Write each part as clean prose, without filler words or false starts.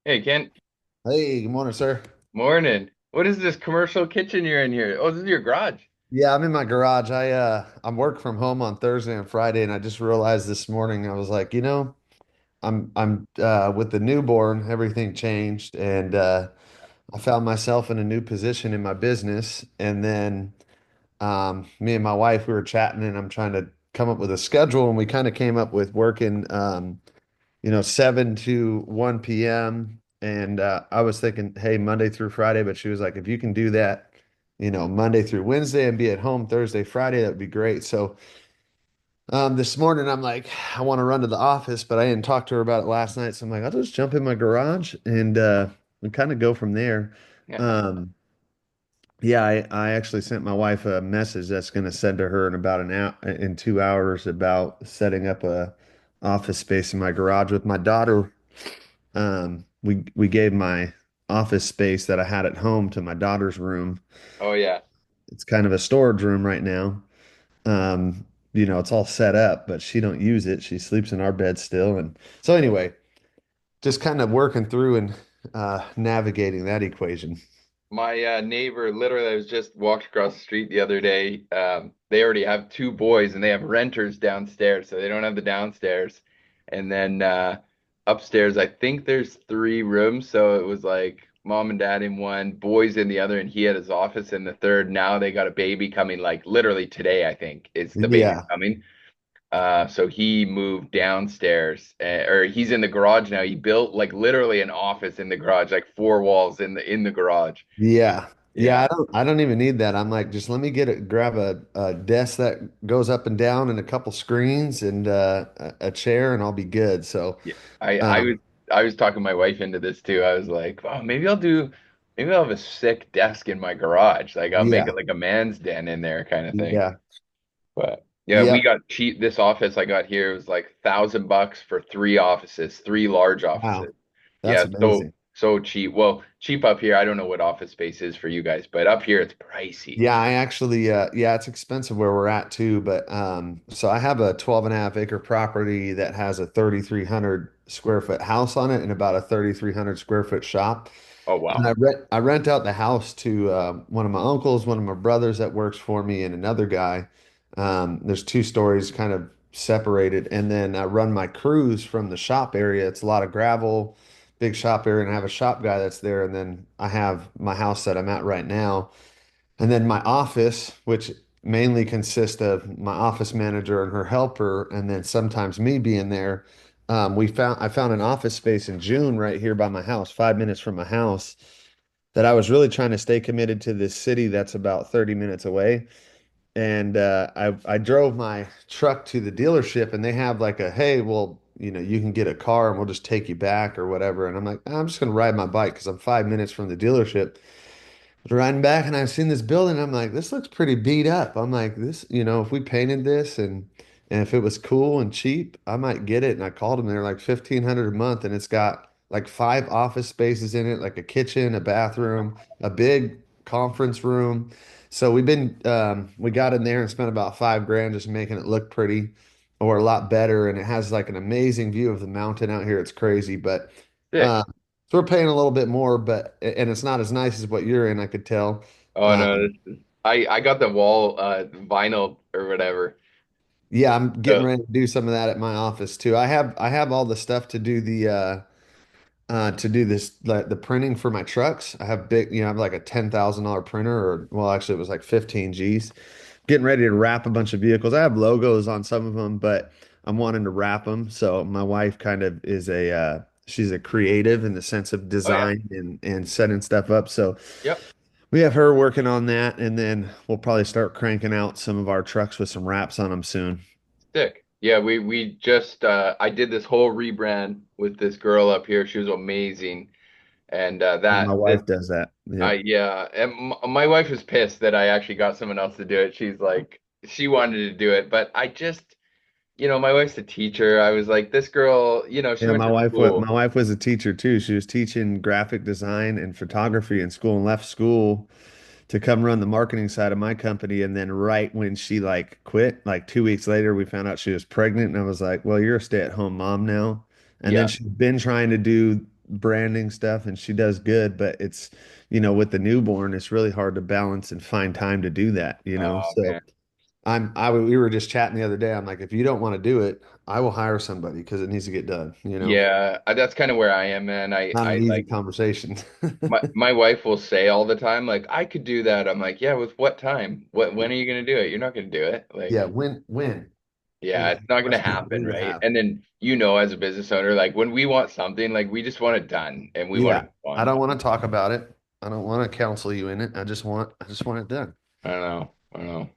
Hey, Kent. Hey, good morning, sir. Morning. What is this commercial kitchen you're in here? Oh, this is your garage. Yeah, I'm in my garage. I'm work from home on Thursday and Friday, and I just realized this morning I was like, I'm with the newborn, everything changed, and I found myself in a new position in my business. And then me and my wife, we were chatting, and I'm trying to come up with a schedule, and we kind of came up with working 7 to 1 p.m. And I was thinking, hey, Monday through Friday, but she was like, if you can do that, Monday through Wednesday and be at home Thursday, Friday, that would be great. So this morning I'm like, I want to run to the office, but I didn't talk to her about it last night. So I'm like, I'll just jump in my garage and kind of go from there. Yeah. Um, yeah, I actually sent my wife a message that's going to send to her in about an hour, in 2 hours about setting up a office space in my garage with my daughter. We gave my office space that I had at home to my daughter's room. Oh, yeah. It's kind of a storage room right now. It's all set up, but she don't use it. She sleeps in our bed still. And so anyway, just kind of working through and navigating that equation. My neighbor literally I was just walked across the street the other day. They already have two boys and they have renters downstairs, so they don't have the downstairs. And then upstairs, I think there's three rooms, so it was like mom and dad in one, boys in the other, and he had his office in the third. Now they got a baby coming, like literally today, I think, is the baby Yeah. coming. So he moved downstairs, or he's in the garage now. He built like literally an office in the garage, like four walls in the garage. Yeah. Yeah, Yeah, I don't even need that. I'm like, just let me grab a desk that goes up and down and a couple screens and a chair and I'll be good. So, yeah. I was um, I was talking my wife into this too. I was like, oh, maybe I'll have a sick desk in my garage. Like I'll make yeah. it like a man's den in there, kind of thing. Yeah. But yeah, we Yep. got cheap. This office I got here was like $1,000 for three offices, three large Wow. offices. That's Yeah, amazing. so cheap. Well, cheap up here. I don't know what office space is for you guys, but up here it's pricey. Yeah, I actually yeah, it's expensive where we're at too, but so I have a 12 and a half acre property that has a 3,300 square foot house on it and about a 3,300 square foot shop. Oh And wow. I rent out the house to one of my uncles, one of my brothers that works for me, and another guy. There's two stories kind of separated, and then I run my crews from the shop area. It's a lot of gravel, big shop area, and I have a shop guy that's there, and then I have my house that I'm at right now. And then my office, which mainly consists of my office manager and her helper, and then sometimes me being there. I found an office space in June right here by my house, 5 minutes from my house, that I was really trying to stay committed to this city that's about 30 minutes away. And I drove my truck to the dealership, and they have like a, hey, well, you can get a car and we'll just take you back or whatever. And I'm like, I'm just gonna ride my bike because I'm 5 minutes from the dealership riding back and I've seen this building. I'm like, this looks pretty beat up. I'm like, this, if we painted this and if it was cool and cheap, I might get it. And I called them. They're like 1,500 a month, and it's got like five office spaces in it, like a kitchen, a bathroom, a big conference room. So we got in there and spent about 5 grand just making it look pretty or a lot better. And it has like an amazing view of the mountain out here. It's crazy, but. Sick. uh, so we're paying a little bit more, but and it's not as nice as what you're in, I could tell. Oh no, Um, I got the wall vinyl or whatever. yeah, I'm getting So ready to do some of that at my office too. I have all the stuff to do to do this the printing for my trucks. I have I have like a $10,000 printer, or well, actually it was like 15 G's. Getting ready to wrap a bunch of vehicles. I have logos on some of them, but I'm wanting to wrap them. So my wife kind of is she's a creative in the sense of oh yeah. design and setting stuff up. So Yep. we have her working on that, and then we'll probably start cranking out some of our trucks with some wraps on them soon. Sick. Yeah, we just I did this whole rebrand with this girl up here. She was amazing. And Yeah, my that this wife does that. Yep. yeah, and my wife was pissed that I actually got someone else to do it. She's like she wanted to do it, but I just my wife's a teacher. I was like this girl, she Yeah, went to my school. wife was a teacher too. She was teaching graphic design and photography in school and left school to come run the marketing side of my company. And then right when she like quit, like 2 weeks later, we found out she was pregnant. And I was like, well, you're a stay-at-home mom now. And then Yeah. she's been trying to do branding stuff and she does good, but it's, with the newborn, it's really hard to balance and find time to do that, Oh So man. we were just chatting the other day. I'm like, if you don't want to do it, I will hire somebody because it needs to get done. Yeah, that's kind of where I am, man. I Not an I easy like conversation. my wife will say all the time, like, I could do that. I'm like, yeah, with what time? When are you gonna do it? You're not gonna do it. Yeah, Like, when is yeah, a it's not gonna question we happen, would right? have. And then as a business owner, like when we want something, like we just want it done and we want Yeah, it I done. don't want to talk about it. I don't want to counsel you in it. I just want it done. I don't know. I don't know.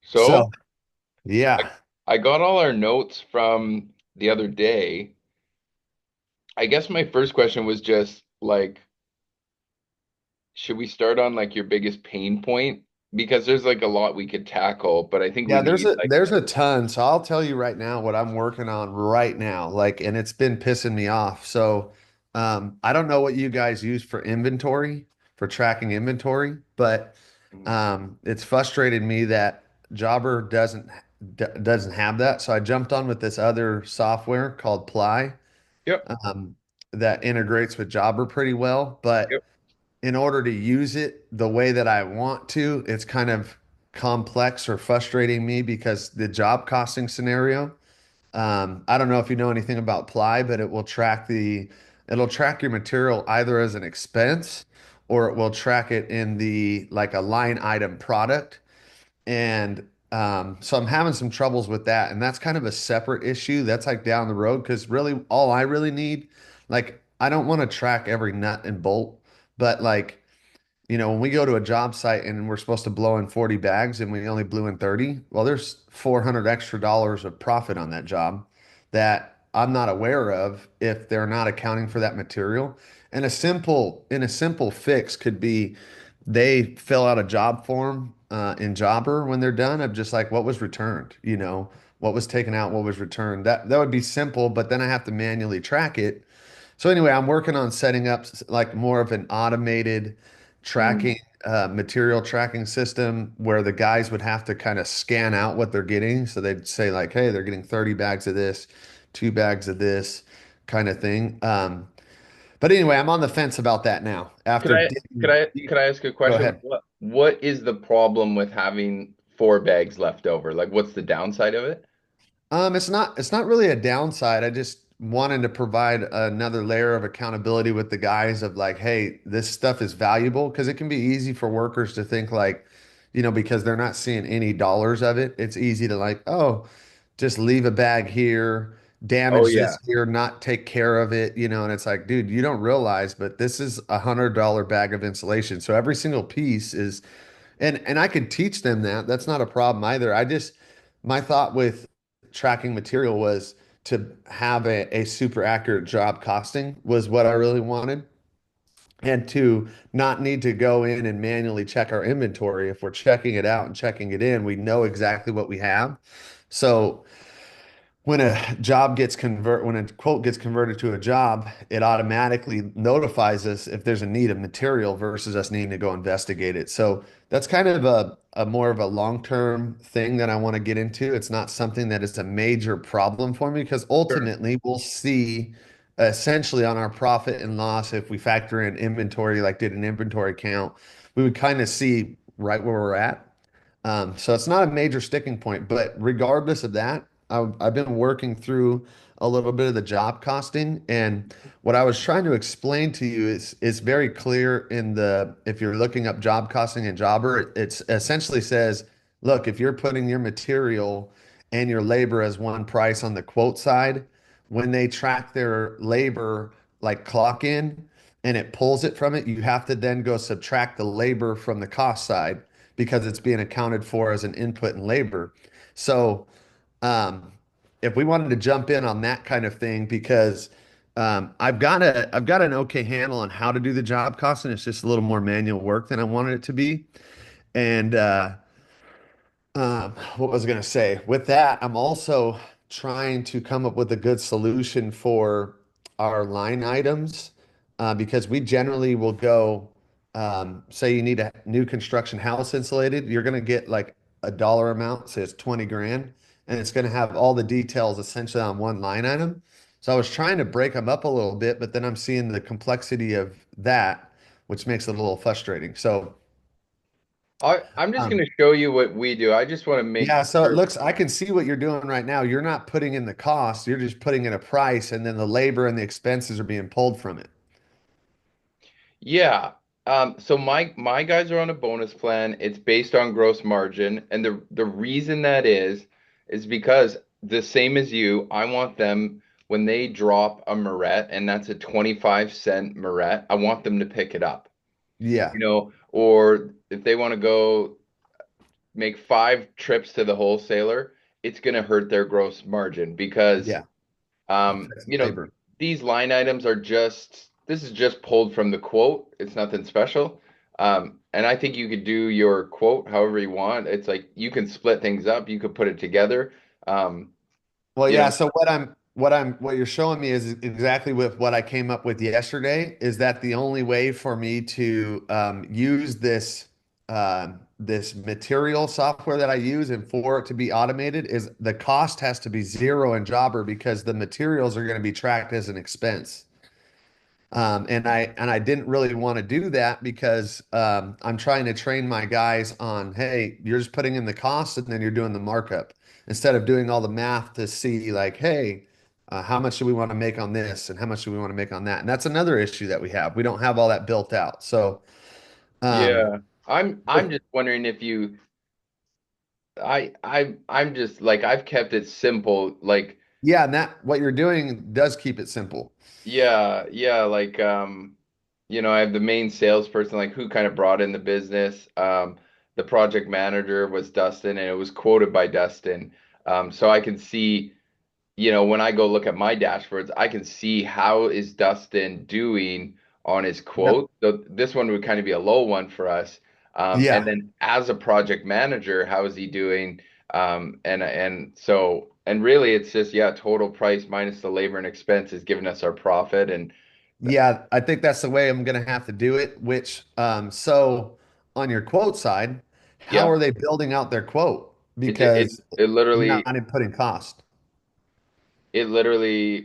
So, So I, yeah. I got all our notes from the other day. I guess my first question was just like, should we start on like your biggest pain point? Because there's like a lot we could tackle, but I think we Yeah, there's need a like, there's a ton. So I'll tell you right now what I'm working on right now. Like, and it's been pissing me off. So I don't know what you guys use for inventory, for tracking inventory, but mm, it's frustrated me that Jobber doesn't have that. So I jumped on with this other software called Ply yep, um, that integrates with Jobber pretty well, but yep. in order to use it the way that I want to, it's kind of complex or frustrating me because the job costing scenario, I don't know if you know anything about Ply, but it'll track your material either as an expense or it will track it in the like a line item product. And so I'm having some troubles with that. And that's kind of a separate issue. That's like down the road because really all I really need, like, I don't want to track every nut and bolt, but like, when we go to a job site and we're supposed to blow in 40 bags and we only blew in 30, well, there's 400 extra dollars of profit on that job that I'm not aware of if they're not accounting for that material. And in a simple fix could be they fill out a job form in Jobber when they're done of just like what was returned, what was taken out, what was returned. That would be simple, but then I have to manually track it. So anyway, I'm working on setting up like more of an automated Mm. tracking material tracking system where the guys would have to kind of scan out what they're getting. So they'd say like, hey, they're getting 30 bags of this, 2 bags of this kind of thing. But anyway, I'm on the fence about that now. Could After I could digging I deep, could I ask a go question? ahead. What is the problem with having 4 bags left over? Like, what's the downside of it? It's not really a downside. I just wanted to provide another layer of accountability with the guys of like, hey, this stuff is valuable because it can be easy for workers to think like, because they're not seeing any dollars of it. It's easy to like, oh, just leave a bag here, Oh damage yeah. this here, not take care of it, and it's like, dude, you don't realize, but this is $100 bag of insulation. So every single piece is and I could teach them that. That's not a problem either. My thought with tracking material was to have a super accurate job costing was what I really wanted. And to not need to go in and manually check our inventory. If we're checking it out and checking it in, we know exactly what we have. So when a quote gets converted to a job, it automatically notifies us if there's a need of material versus us needing to go investigate it. So that's kind of a more of a long-term thing that I want to get into. It's not something that is a major problem for me because Sure. ultimately we'll see essentially on our profit and loss if we factor in inventory, like did an inventory count, we would kind of see right where we're at. So it's not a major sticking point, but regardless of that, I've been working through a little bit of the job costing, and what I was trying to explain to you is very clear in the if you're looking up job costing in Jobber, it's essentially says, look, if you're putting your material and your labor as one price on the quote side, when they track their labor like clock in and it pulls it from it, you have to then go subtract the labor from the cost side because it's being accounted for as an input in labor. So, um, if we wanted to jump in on that kind of thing, because I've got an okay handle on how to do the job cost, and it's just a little more manual work than I wanted it to be. And what was I going to say? With that, I'm also trying to come up with a good solution for our line items because we generally will go, say you need a new construction house insulated, you're going to get like a dollar amount, say it's 20 grand, and it's going to have all the details essentially on one line item. So I was trying to break them up a little bit, but then I'm seeing the complexity of that, which makes it a little frustrating. So, I'm just going um, to show you what we do. I just want to make yeah, so it sure. looks, I can see what you're doing right now. You're not putting in the cost, you're just putting in a price, and then the labor and the expenses are being pulled from it. Yeah. So my guys are on a bonus plan. It's based on gross margin, and the reason that is because the same as you, I want them when they drop a Moret, and that's a 25-cent Moret, I want them to pick it up. Yeah, Or if they want to go make 5 trips to the wholesaler, it's going to hurt their gross margin because yeah, affects the labor. these line items are just, this is just pulled from the quote. It's nothing special. And I think you could do your quote however you want. It's like you can split things up, you could put it together. Um, Well, you yeah. know, So what you're showing me is exactly with what I came up with yesterday. Is that the only way for me to use this material software that I use and for it to be automated is the cost has to be zero in Jobber because the materials are going to be tracked as an expense. And I didn't really want to do that because I'm trying to train my guys on, hey, you're just putting in the cost and then you're doing the markup instead of doing all the math to see like, hey, how much do we want to make on this and how much do we want to make on that? And that's another issue that we have. We don't have all that built out. So um, yeah. I'm just wondering if you I'm just like I've kept it simple. Like yeah, and that what you're doing does keep it simple. yeah, like I have the main salesperson, like who kind of brought in the business. The project manager was Dustin, and it was quoted by Dustin. So I can see, when I go look at my dashboards, I can see how is Dustin doing on his Yep. quote. So this one would kind of be a low one for us. And Yeah. then as a project manager, how is he doing? And really it's just, yeah, total price minus the labor and expense is giving us our profit. And Yeah, I think that's the way I'm going to have to do it. Which, so on your quote side, how yeah, are they building out their quote? it it Because it you're literally not inputting cost.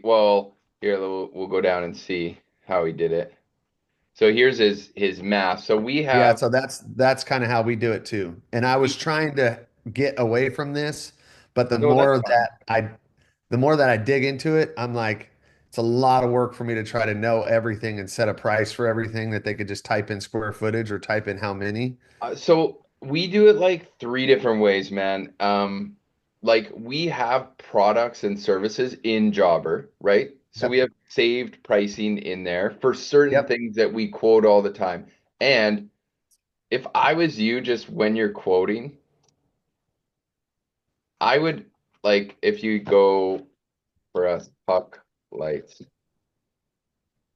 well, here we'll go down and see how he did it. So here's his math. So we Yeah, have so that's kind of how we do it too. And I was we trying to get away from this, but no, that's fine. the more that I dig into it, I'm like, it's a lot of work for me to try to know everything and set a price for everything that they could just type in square footage or type in how many. So we do it like 3 different ways, man. Like we have products and services in Jobber, right? So we Yep. have saved pricing in there for certain Yep. things that we quote all the time. And if I was you, just when you're quoting, I would like if you go for us puck lights,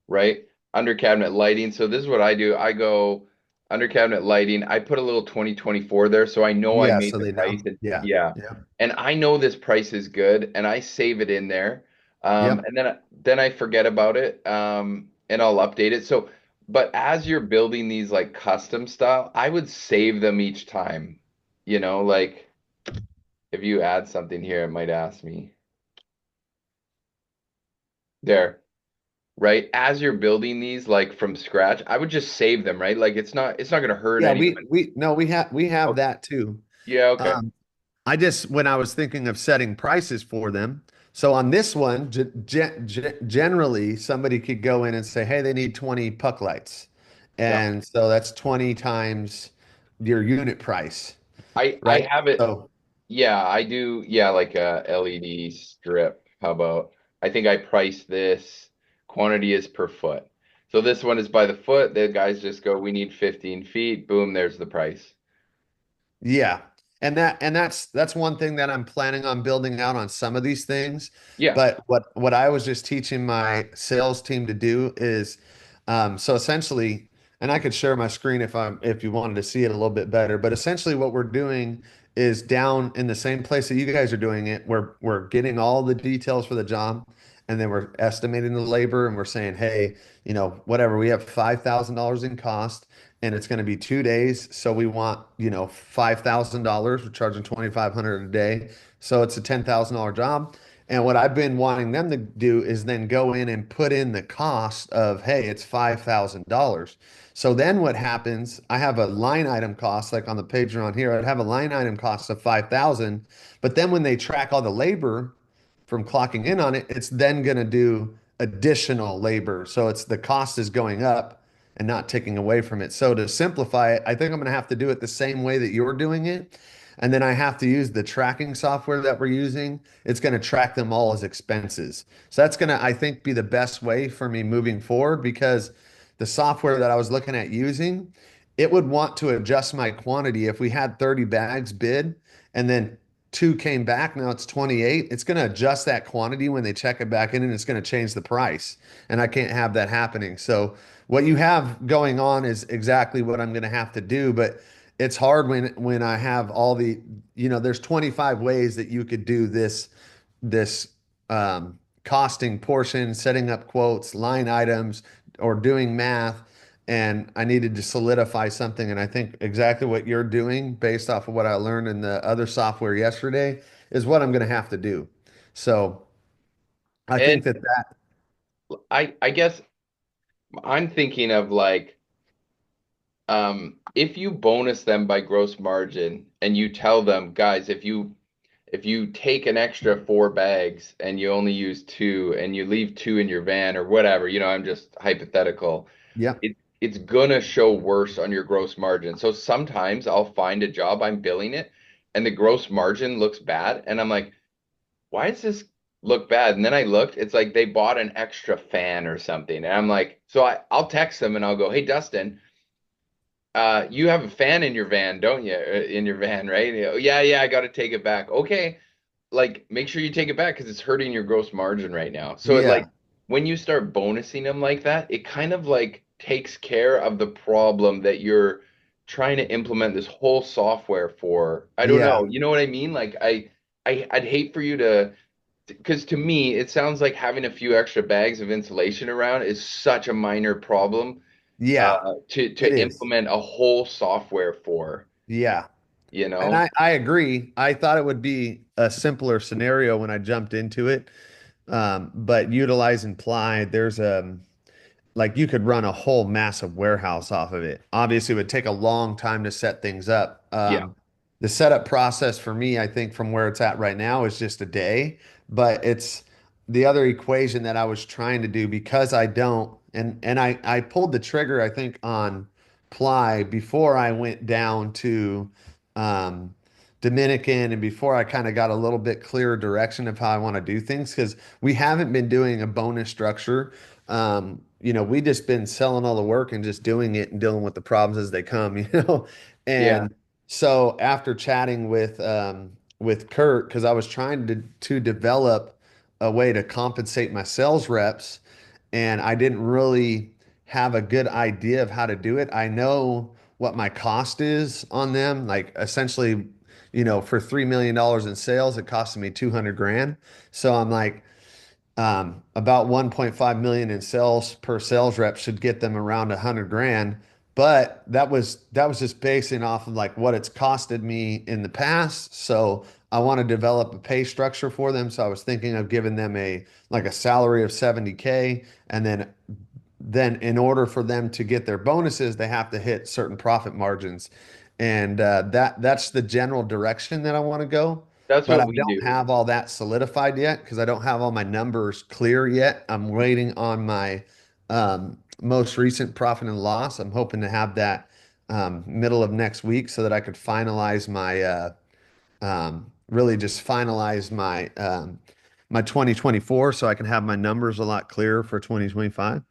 right? Under cabinet lighting. So this is what I do. I go under cabinet lighting. I put a little 2024 there so I know I Yeah, made so the they price. know. Yeah. Yeah. Yeah. And I know this price is good and I save it in there. Yep. And then I forget about it. And I'll update it. So, but as you're building these like custom style, I would save them each time. Like if you add something here, it might ask me. There. Right? As you're building these like from scratch, I would just save them, right? Like it's not gonna hurt Yeah, anyone. we no, we have Oh, that too. yeah, okay. Um, I just when I was thinking of setting prices for them. So on this one, generally somebody could go in and say, "Hey, they need 20 puck lights." Yeah. And so that's 20 times your unit price, I right? have it. So Yeah, I do. Yeah, like a LED strip. How about I think I price this quantity is per foot. So this one is by the foot. The guys just go, we need 15 feet. Boom, there's the price. yeah. And that's one thing that I'm planning on building out on some of these things. Yeah. But what I was just teaching my sales team to do is so essentially, and I could share my screen if you wanted to see it a little bit better, but essentially what we're doing is down in the same place that you guys are doing it, we're getting all the details for the job and then we're estimating the labor and we're saying, hey, whatever, we have $5,000 in cost and it's going to be 2 days. So we want, $5,000. We're charging 2,500 a day. So it's a $10,000 job. And what I've been wanting them to do is then go in and put in the cost of, hey, it's $5,000. So then what happens, I have a line item cost, like on the page on here, I'd have a line item cost of 5,000, but then when they track all the labor from clocking in on it, it's then going to do additional labor. So it's the cost is going up and not taking away from it. So to simplify it, I think I'm going to have to do it the same way that you're doing it. And then I have to use the tracking software that we're using. It's going to track them all as expenses. So that's going to, I think, be the best way for me moving forward because the software that I was looking at using, it would want to adjust my quantity. If we had 30 bags bid and then two came back, now it's 28. It's going to adjust that quantity when they check it back in and it's going to change the price. And I can't have that happening. So what you have going on is exactly what I'm going to have to do. But it's hard when I have all the, there's 25 ways that you could do this costing portion, setting up quotes, line items, or doing math. And I needed to solidify something. And I think exactly what you're doing, based off of what I learned in the other software yesterday, is what I'm going to have to do. So I think And that. I guess I'm thinking of like if you bonus them by gross margin and you tell them, guys, if you take an extra 4 bags and you only use two and you leave two in your van or whatever, I'm just hypothetical, Yep. it's gonna show worse on your gross margin. So sometimes I'll find a job, I'm billing it, and the gross margin looks bad, and I'm like, why does this look bad? And then I looked, it's like they bought an extra fan or something. And I'm like, so I'll text them and I'll go, hey, Dustin, you have a fan in your van, don't you? In your van, right? Yeah, yeah, I got to take it back. Okay, like make sure you take it back because it's hurting your gross margin right now. So it like Yeah. when you start bonusing them like that, it kind of like takes care of the problem that you're trying to implement this whole software for. I don't Yeah. know. You know what I mean? Like I'd hate for you to because to me it sounds like having a few extra bags of insulation around is such a minor problem Yeah. It to is. implement a whole software for, Yeah. you And know? I agree. I thought it would be a simpler scenario when I jumped into it. But utilizing ply, there's like you could run a whole massive warehouse off of it. Obviously, it would take a long time to set things up. Yeah. The setup process for me, I think, from where it's at right now is just a day, but it's the other equation that I was trying to do because I don't, and I pulled the trigger, I think, on ply before I went down to um, Dominican and before I kind of got a little bit clearer direction of how I want to do things because we haven't been doing a bonus structure. We just been selling all the work and just doing it and dealing with the problems as they come, Yeah. And so after chatting with Kurt, because I was trying to develop a way to compensate my sales reps, and I didn't really have a good idea of how to do it. I know what my cost is on them, like essentially, for $3 million in sales, it costed me 200 grand. So I'm like, about 1.5 million in sales per sales rep should get them around 100 grand. But that was just basing off of like what it's costed me in the past. So I want to develop a pay structure for them. So I was thinking of giving them a salary of 70K, and then in order for them to get their bonuses, they have to hit certain profit margins. And that's the general direction that I want to go. That's But what I we don't do. have all that solidified yet because I don't have all my numbers clear yet. I'm waiting on my most recent profit and loss. I'm hoping to have that middle of next week so that I could finalize really just finalize my 2024 so I can have my numbers a lot clearer for 2025.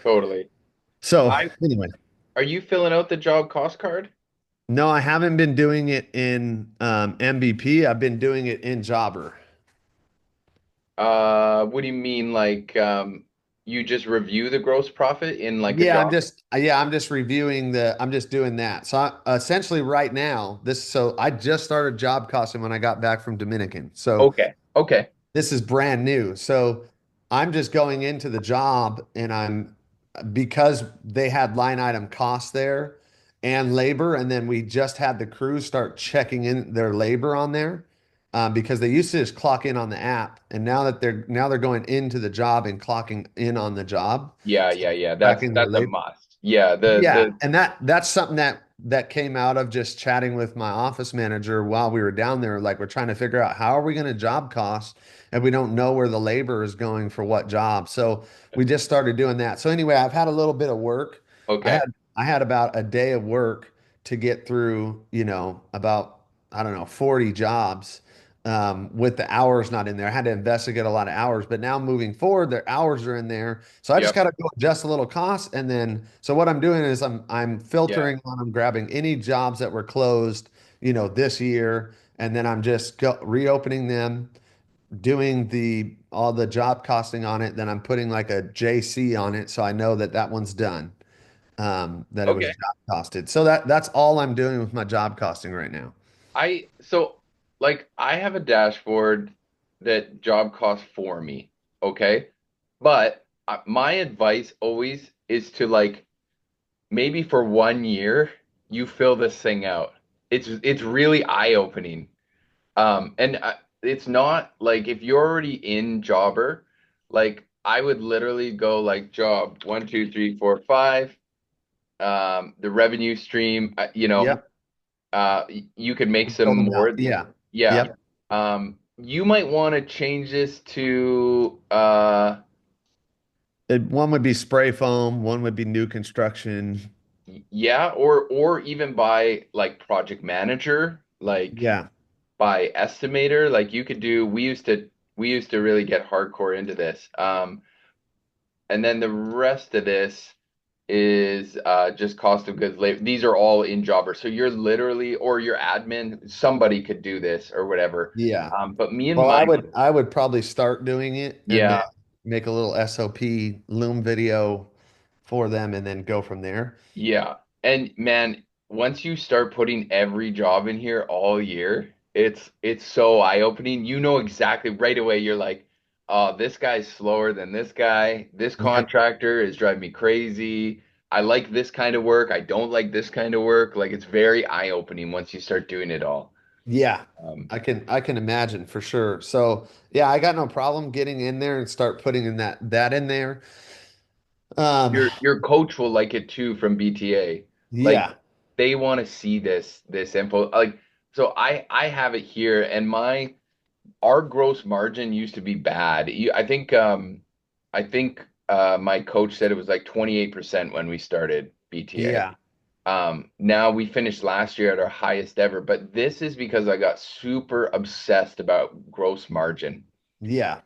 Totally. So I anyway, Are you filling out the job cost card? no, I haven't been doing it in MVP. I've been doing it in Jobber. What do you mean? Like, you just review the gross profit in like a Yeah, job? I'm just reviewing I'm just doing that. So essentially right now, so I just started job costing when I got back from Dominican. So Okay. Okay. this is brand new. So I'm just going into the job and because they had line item costs there and labor, and then we just had the crews start checking in their labor on there. because they used to just clock in on the app, and now they're going into the job and clocking in on the job, Yeah, yeah, yeah. tracking their That's a labor. must. Yeah, Yeah, the and that's something that came out of just chatting with my office manager while we were down there. Like we're trying to figure out how are we going to job cost, and we don't know where the labor is going for what job. So we just started doing that. So anyway, I've had a little bit of work. I okay. had I had about a day of work to get through, about I don't know, 40 jobs with the hours not in there. I had to investigate a lot of hours, but now moving forward, their hours are in there. So I just Yep. got to go adjust a little cost, and then so what I'm doing is I'm Yeah. filtering on, I'm grabbing any jobs that were closed, this year, and then I'm just reopening them, doing the all the job costing on it. Then I'm putting like a JC on it, so I know that that one's done, that it was Okay. job costed. So that's all I'm doing with my job costing right now. So like I have a dashboard that job costs for me, okay? But my advice always is to like maybe for 1 year you fill this thing out. It's really eye-opening. And it's not like if you're already in Jobber, like I would literally go like job 1, 2, 3, 4, 5, the revenue stream, Yep. you could make some Fill them out. more. Yeah. Yeah. Yep. You might want to change this to One would be spray foam, one would be new construction. yeah, or even by like project manager, like Yeah. by estimator, like you could do we used to really get hardcore into this. And then the rest of this is just cost of goods labor. These are all in jobber. So you're literally or your admin, somebody could do this or whatever. Yeah. But me and Well, my I would probably start doing it and then yeah. make a little SOP Loom video for them and then go from there. Yeah. And man, once you start putting every job in here all year, it's so eye-opening. You know exactly right away. You're like, oh, this guy's slower than this guy. This Yep. contractor is driving me crazy. I like this kind of work. I don't like this kind of work. Like it's very eye-opening once you start doing it all. Yeah. Um, I can imagine for sure. So yeah, I got no problem getting in there and start putting in that in there. Um, your coach will like it too from BTA. Like yeah. they want to see this info. Like so I have it here and my our gross margin used to be bad. I think my coach said it was like 28% when we started BTA. Yeah. Now we finished last year at our highest ever, but this is because I got super obsessed about gross margin. Yeah.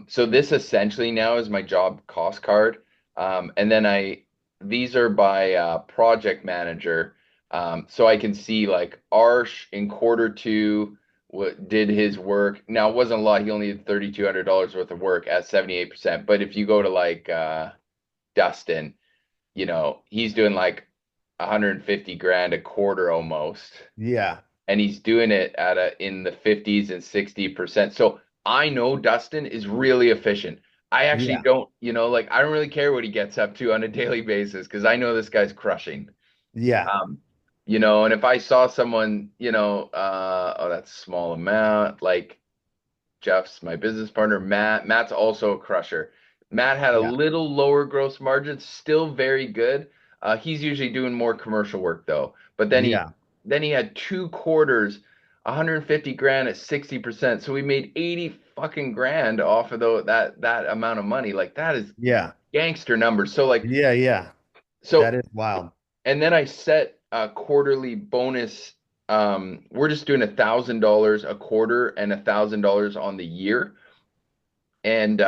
So this essentially now is my job cost card. And then these are by project manager. So I can see like Arsh in quarter 2 what did his work. Now it wasn't a lot. He only did $3,200 worth of work at 78%. But if you go to like Dustin, he's doing like 150 grand a quarter almost Yeah. and he's doing it at in the 50s and 60%. So I know Dustin is really efficient. I actually Yeah. don't, like I don't really care what he gets up to on a daily basis because I know this guy's crushing. Yeah. Um, and if I saw someone, oh, that's a small amount, like Jeff's my business partner, Matt. Matt's also a crusher. Matt had a Yeah. little lower gross margin, still very good. He's usually doing more commercial work though. But then he Yeah. then he had 2 quarters, 150 grand at 60%. So we made 80 fucking grand off of that amount of money. Like that is Yeah. gangster numbers. So like Yeah. Yeah. That so is wild. and then I set a quarterly bonus. We're just doing $1,000 a quarter and $1,000 on the year and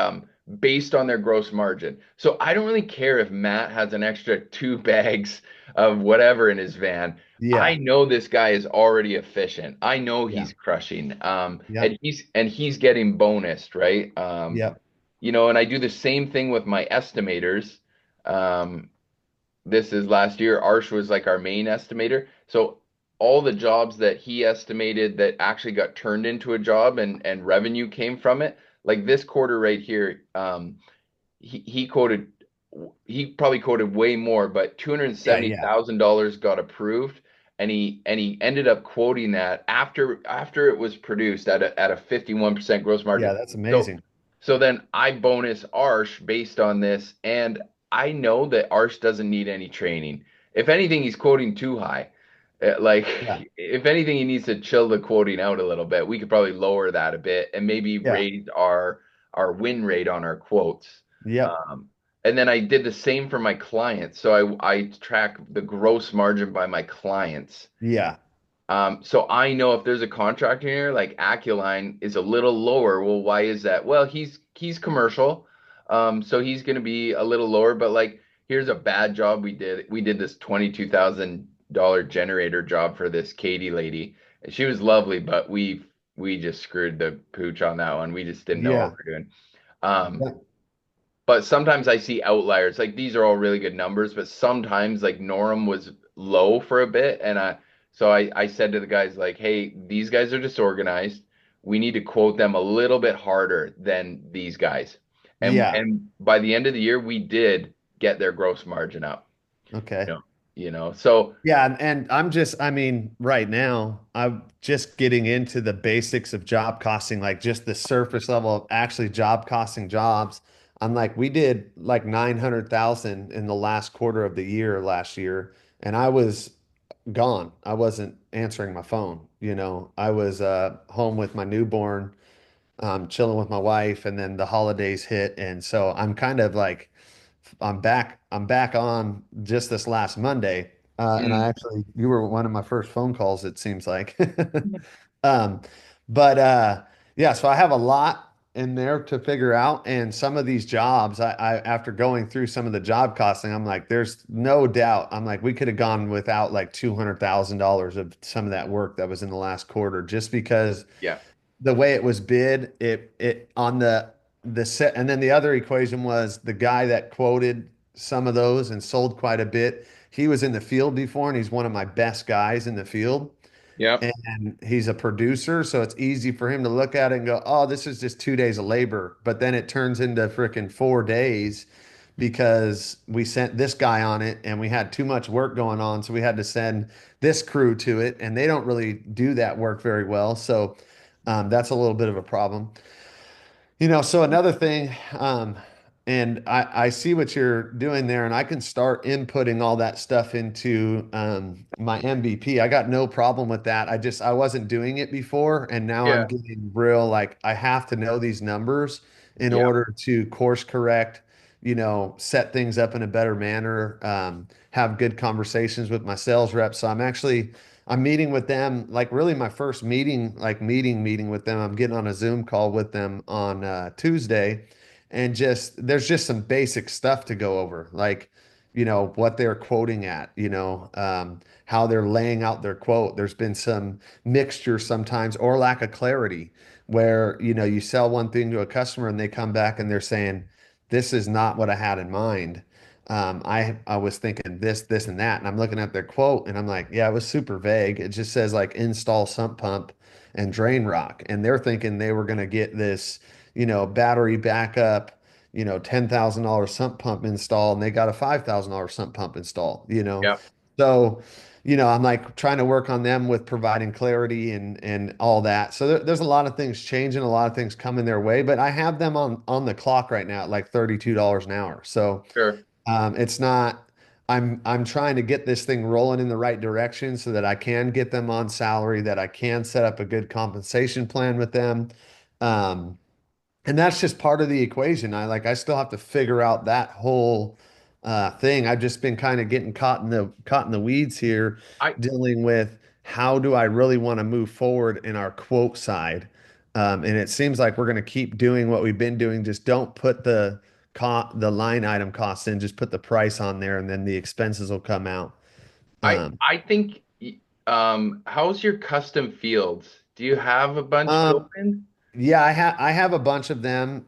based on their gross margin. So I don't really care if Matt has an extra 2 bags of whatever in his van. I Yeah. know this guy is already efficient. I know Yeah. he's crushing. And Yep. he's getting bonused, right? Yep. And I do the same thing with my estimators. Um, this is last year. Arsh was like our main estimator. So all the jobs that he estimated that actually got turned into a job and revenue came from it, like this quarter right here, he quoted he probably quoted way more, but Yeah. Yeah. $270,000 got approved. and he ended up quoting that after it was produced at a 51% gross Yeah, margin. that's So amazing. so then I bonus Arsh based on this, and I know that Arsh doesn't need any training. If anything, he's quoting too high. Like, Yeah. if anything, he needs to chill the quoting out a little bit. We could probably lower that a bit and maybe Yeah. raise our win rate on our quotes. Yep. And then I did the same for my clients. So I track the gross margin by my clients. Yeah. So I know if there's a contractor here, like Aculine is a little lower. Well, why is that? Well, he's commercial, so he's going to be a little lower. But like, here's a bad job we did. We did this $22,000 generator job for this Katie lady. And she was lovely, but we just screwed the pooch on that one. We just didn't know what Yeah. we're doing. Um, Yeah. but sometimes I see outliers. Like, these are all really good numbers, but sometimes like Norm was low for a bit, and I said to the guys like, "Hey, these guys are disorganized. We need to quote them a little bit harder than these guys." And Yeah. and by the end of the year, we did get their gross margin up. Okay. You know, So Yeah, and I mean, right now, I'm just getting into the basics of job costing, like just the surface level of actually job costing jobs. I'm like, we did like 900,000 in the last quarter of the year last year, and I was gone. I wasn't answering my phone, you know. I was home with my newborn, chilling with my wife, and then the holidays hit, and so I'm kind of like I'm back on just this last Monday. And I mm, actually, you were one of my first phone calls, it seems like. Um, but yeah, so I have a lot in there to figure out. And some of these jobs, after going through some of the job costing, I'm like, there's no doubt. I'm like, we could have gone without like $200,000 of some of that work that was in the last quarter, just because yeah, the way it was bid, it on the set, and then the other equation was the guy that quoted some of those and sold quite a bit. He was in the field before, and he's one of my best guys in the field. yeah, And he's a producer, so it's easy for him to look at it and go, "Oh, this is just 2 days of labor." But then it turns into freaking 4 days because we sent this guy on it and we had too much work going on, so we had to send this crew to it, and they don't really do that work very well. So that's a little bit of a problem. You know, so another thing, and I see what you're doing there, and I can start inputting all that stuff into my MVP. I got no problem with that. I wasn't doing it before, and now I'm yeah, getting real like I have to know these numbers in yeah. order to course correct, you know, set things up in a better manner, have good conversations with my sales reps. So I'm meeting with them, like really my first meeting, like meeting with them. I'm getting on a Zoom call with them on Tuesday, and just there's just some basic stuff to go over, like, you know, what they're quoting at, you know, how they're laying out their quote. There's been some mixture sometimes or lack of clarity where, you know, you sell one thing to a customer and they come back and they're saying, this is not what I had in mind. I was thinking this, and that, and I'm looking at their quote, and I'm like, yeah, it was super vague. It just says like install sump pump and drain rock, and they're thinking they were going to get this, you know, battery backup, you know, $10,000 sump pump install, and they got a $5,000 sump pump install, you know. Yeah. So, you know, I'm like trying to work on them with providing clarity and all that. So there's a lot of things changing, a lot of things coming their way, but I have them on the clock right now at like $32 an hour. So Sure. it's not. I'm trying to get this thing rolling in the right direction so that I can get them on salary, that I can set up a good compensation plan with them. Um, and that's just part of the equation. I still have to figure out that whole thing. I've just been kind of getting caught in the weeds here, I dealing with how do I really want to move forward in our quote side. And it seems like we're going to keep doing what we've been doing. Just don't put the line item costs in. Just put the price on there, and then the expenses will come out. I Um, I think how's your custom fields? Do you have a bunch um, open? Yeah, I have a bunch of them.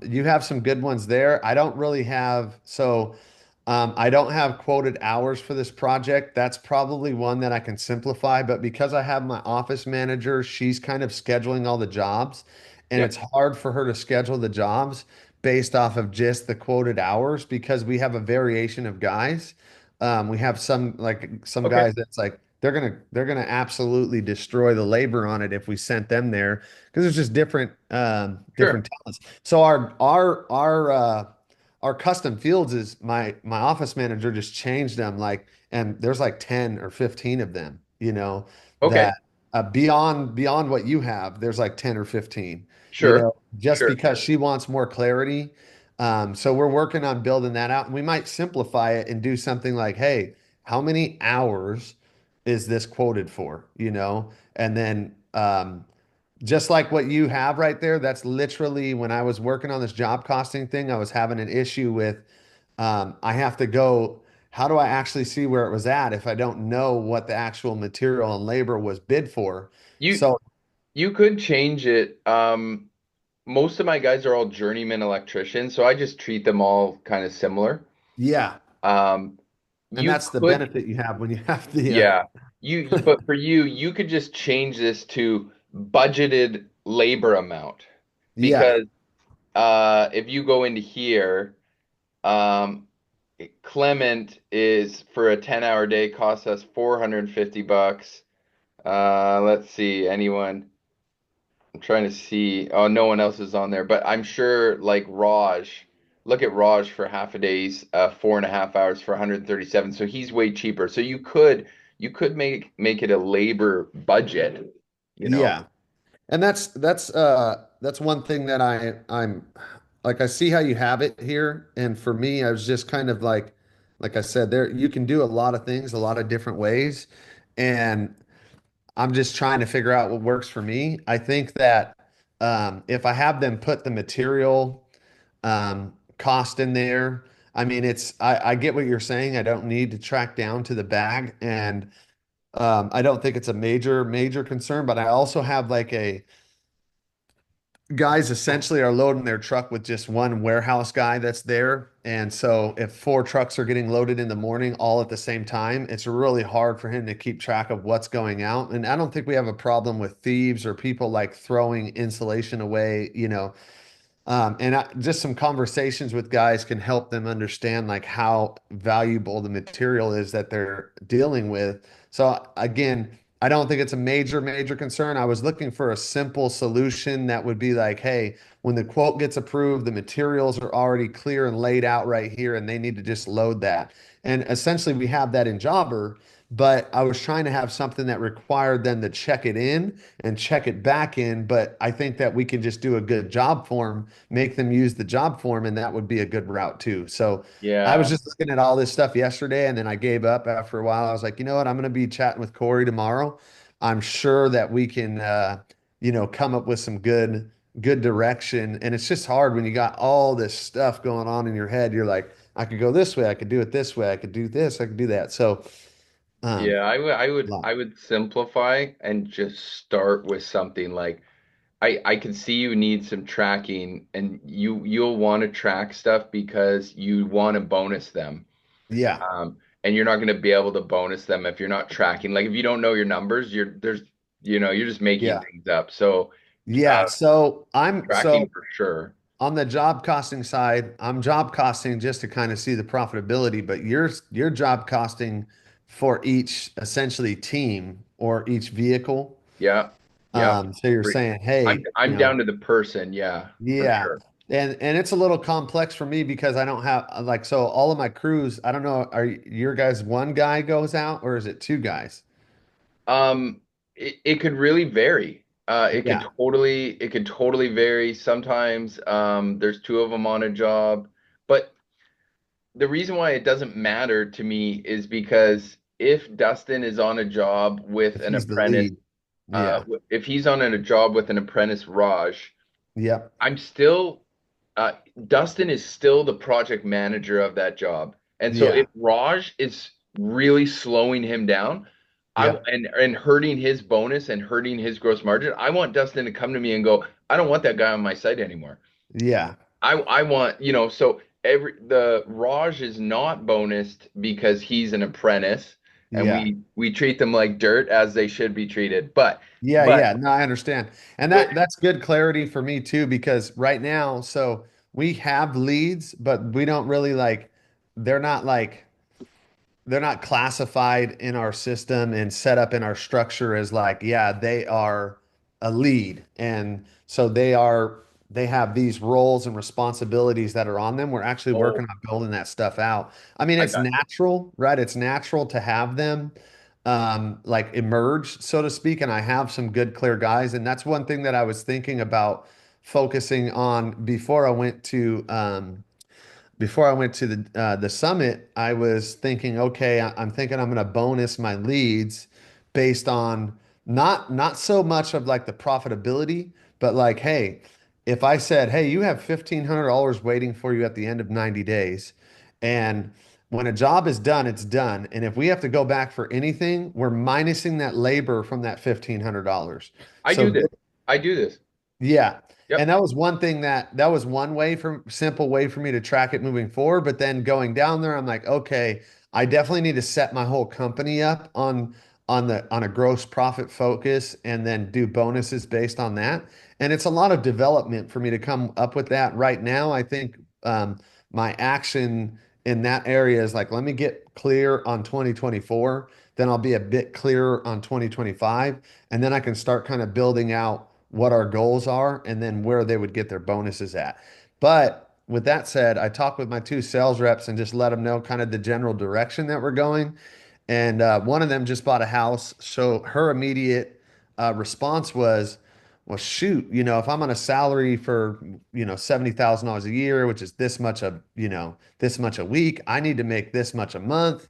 You have some good ones there. I don't really have I don't have quoted hours for this project. That's probably one that I can simplify, but because I have my office manager, she's kind of scheduling all the jobs, and Yeah. it's hard for her to schedule the jobs based off of just the quoted hours because we have a variation of guys. We have some Okay. guys that's like they're gonna absolutely destroy the labor on it if we sent them there because it's just Sure. different talents. So our custom fields is my office manager just changed them like, and there's like 10 or 15 of them, Okay. that beyond what you have, there's like 10 or 15, Sure. just Sure. because she wants more clarity. So we're working on building that out, and we might simplify it and do something like, hey, how many hours is this quoted for, And then just like what you have right there, that's literally when I was working on this job costing thing, I was having an issue with I have to go, how do I actually see where it was at if I don't know what the actual material and labor was bid for? You So you could change it. Most of my guys are all journeyman electricians, so I just treat them all kind of similar. yeah, Um, and you that's the could, benefit you have when you have the yeah, but for you, you could just change this to budgeted labor amount yeah, because if you go into here, um, Clement is for a 10-hour day costs us 450 bucks. Let's see, anyone. I'm trying to see. Oh, no one else is on there, but I'm sure like Raj. Look at Raj for half a day's 4.5 hours for 137. So he's way cheaper. So you could make it a labor budget, you know? yeah. And that's one thing that I'm like, I see how you have it here, and for me, I was just kind of like I said, there you can do a lot of things a lot of different ways, and I'm just trying to figure out what works for me. I think that if I have them put the material cost in there, I mean, I get what you're saying. I don't need to track down to the bag, and I don't think it's a major concern. But I also have like a guys essentially are loading their truck with just one warehouse guy that's there. And so if four trucks are getting loaded in the morning all at the same time, it's really hard for him to keep track of what's going out. And I don't think we have a problem with thieves or people like throwing insulation away, just some conversations with guys can help them understand like how valuable the material is that they're dealing with. So again, I don't think it's a major concern. I was looking for a simple solution that would be like, hey, when the quote gets approved, the materials are already clear and laid out right here, and they need to just load that. And essentially, we have that in Jobber, but I was trying to have something that required them to check it in and check it back in. But I think that we can just do a good job form, make them use the job form, and that would be a good route too. So I was Yeah. just looking at all this stuff yesterday, and then I gave up after a while. I was like, you know what? I'm going to be chatting with Corey tomorrow. I'm sure that we can, come up with some good direction. And it's just hard when you got all this stuff going on in your head. You're like, I could go this way, I could do it this way, I could do this, I could do that. So, Yeah, I would I a would lot. I would simplify and just start with something like I can see you need some tracking and you'll want to track stuff because you want to bonus them. Yeah, And you're not going to be able to bonus them if you're not tracking. Like if you don't know your numbers, you're just making yeah, things up. So yeah. So tracking for sure. on the job costing side, I'm job costing just to kind of see the profitability, but you're job costing for each essentially team or each vehicle. Yeah. Yeah. So you're saying, hey, I'm down to the person. Yeah, for yeah. sure. And it's a little complex for me because I don't have like, so all of my crews, I don't know, are your guys one guy goes out or is it two guys? It could really vary. Yeah. It could totally vary. Sometimes there's two of them on a job, but the reason why it doesn't matter to me is because if Dustin is on a job with If an he's the apprentice, lead. Yeah. if he's on a job with an apprentice Raj, Yep. I'm still uh, Dustin is still the project manager of that job. And so if Yeah. Raj is really slowing him down, Yep. and hurting his bonus and hurting his gross margin, I want Dustin to come to me and go, I don't want that guy on my site anymore. Yeah. I want, so the Raj is not bonused because he's an apprentice and Yeah. we treat them like dirt as they should be treated. Yeah, But yeah. No, I understand. And with that's good clarity for me too, because right now, so we have leads, but we don't really like, they're not like they're not classified in our system and set up in our structure as like, yeah, they are a lead. And so they have these roles and responsibilities that are on them. We're actually Oh, working on building that stuff out. I mean, I it's got you. natural, right? It's natural to have them like emerge, so to speak. And I have some good, clear guys. And that's one thing that I was thinking about focusing on before I went to the summit, I was thinking, okay, I'm thinking I'm going to bonus my leads based on not so much of like the profitability, but like, hey, if I said, hey, you have $1,500 waiting for you at the end of 90 days, and when a job is done, it's done. And if we have to go back for anything, we're minusing that labor from that $1,500. I do So this. I do this. yeah. And Yep. that was one thing that was one way for simple way for me to track it moving forward. But then going down there, I'm like, okay, I definitely need to set my whole company up on a gross profit focus and then do bonuses based on that. And it's a lot of development for me to come up with that right now. I think my action in that area is like, let me get clear on 2024, then I'll be a bit clearer on 2025, and then I can start kind of building out what our goals are and then where they would get their bonuses at. But with that said, I talked with my two sales reps and just let them know kind of the general direction that we're going. And one of them just bought a house. So her immediate response was, well, shoot, if I'm on a salary for, $70,000 a year, which is this much this much a week, I need to make this much a month.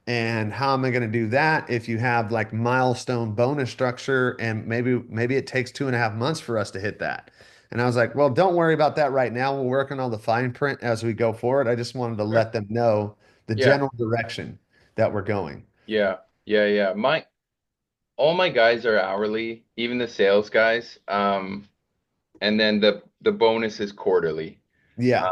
And how am I going to do that if you have like milestone bonus structure and maybe it takes 2.5 months for us to hit that? And I was like, well, don't worry about that right now. We'll work on all the fine print as we go forward. I just wanted to Sure. let them know the Yeah. general direction that we're going. Yeah. Yeah. Yeah. All my guys are hourly, even the sales guys. And then the bonus is quarterly. Yeah.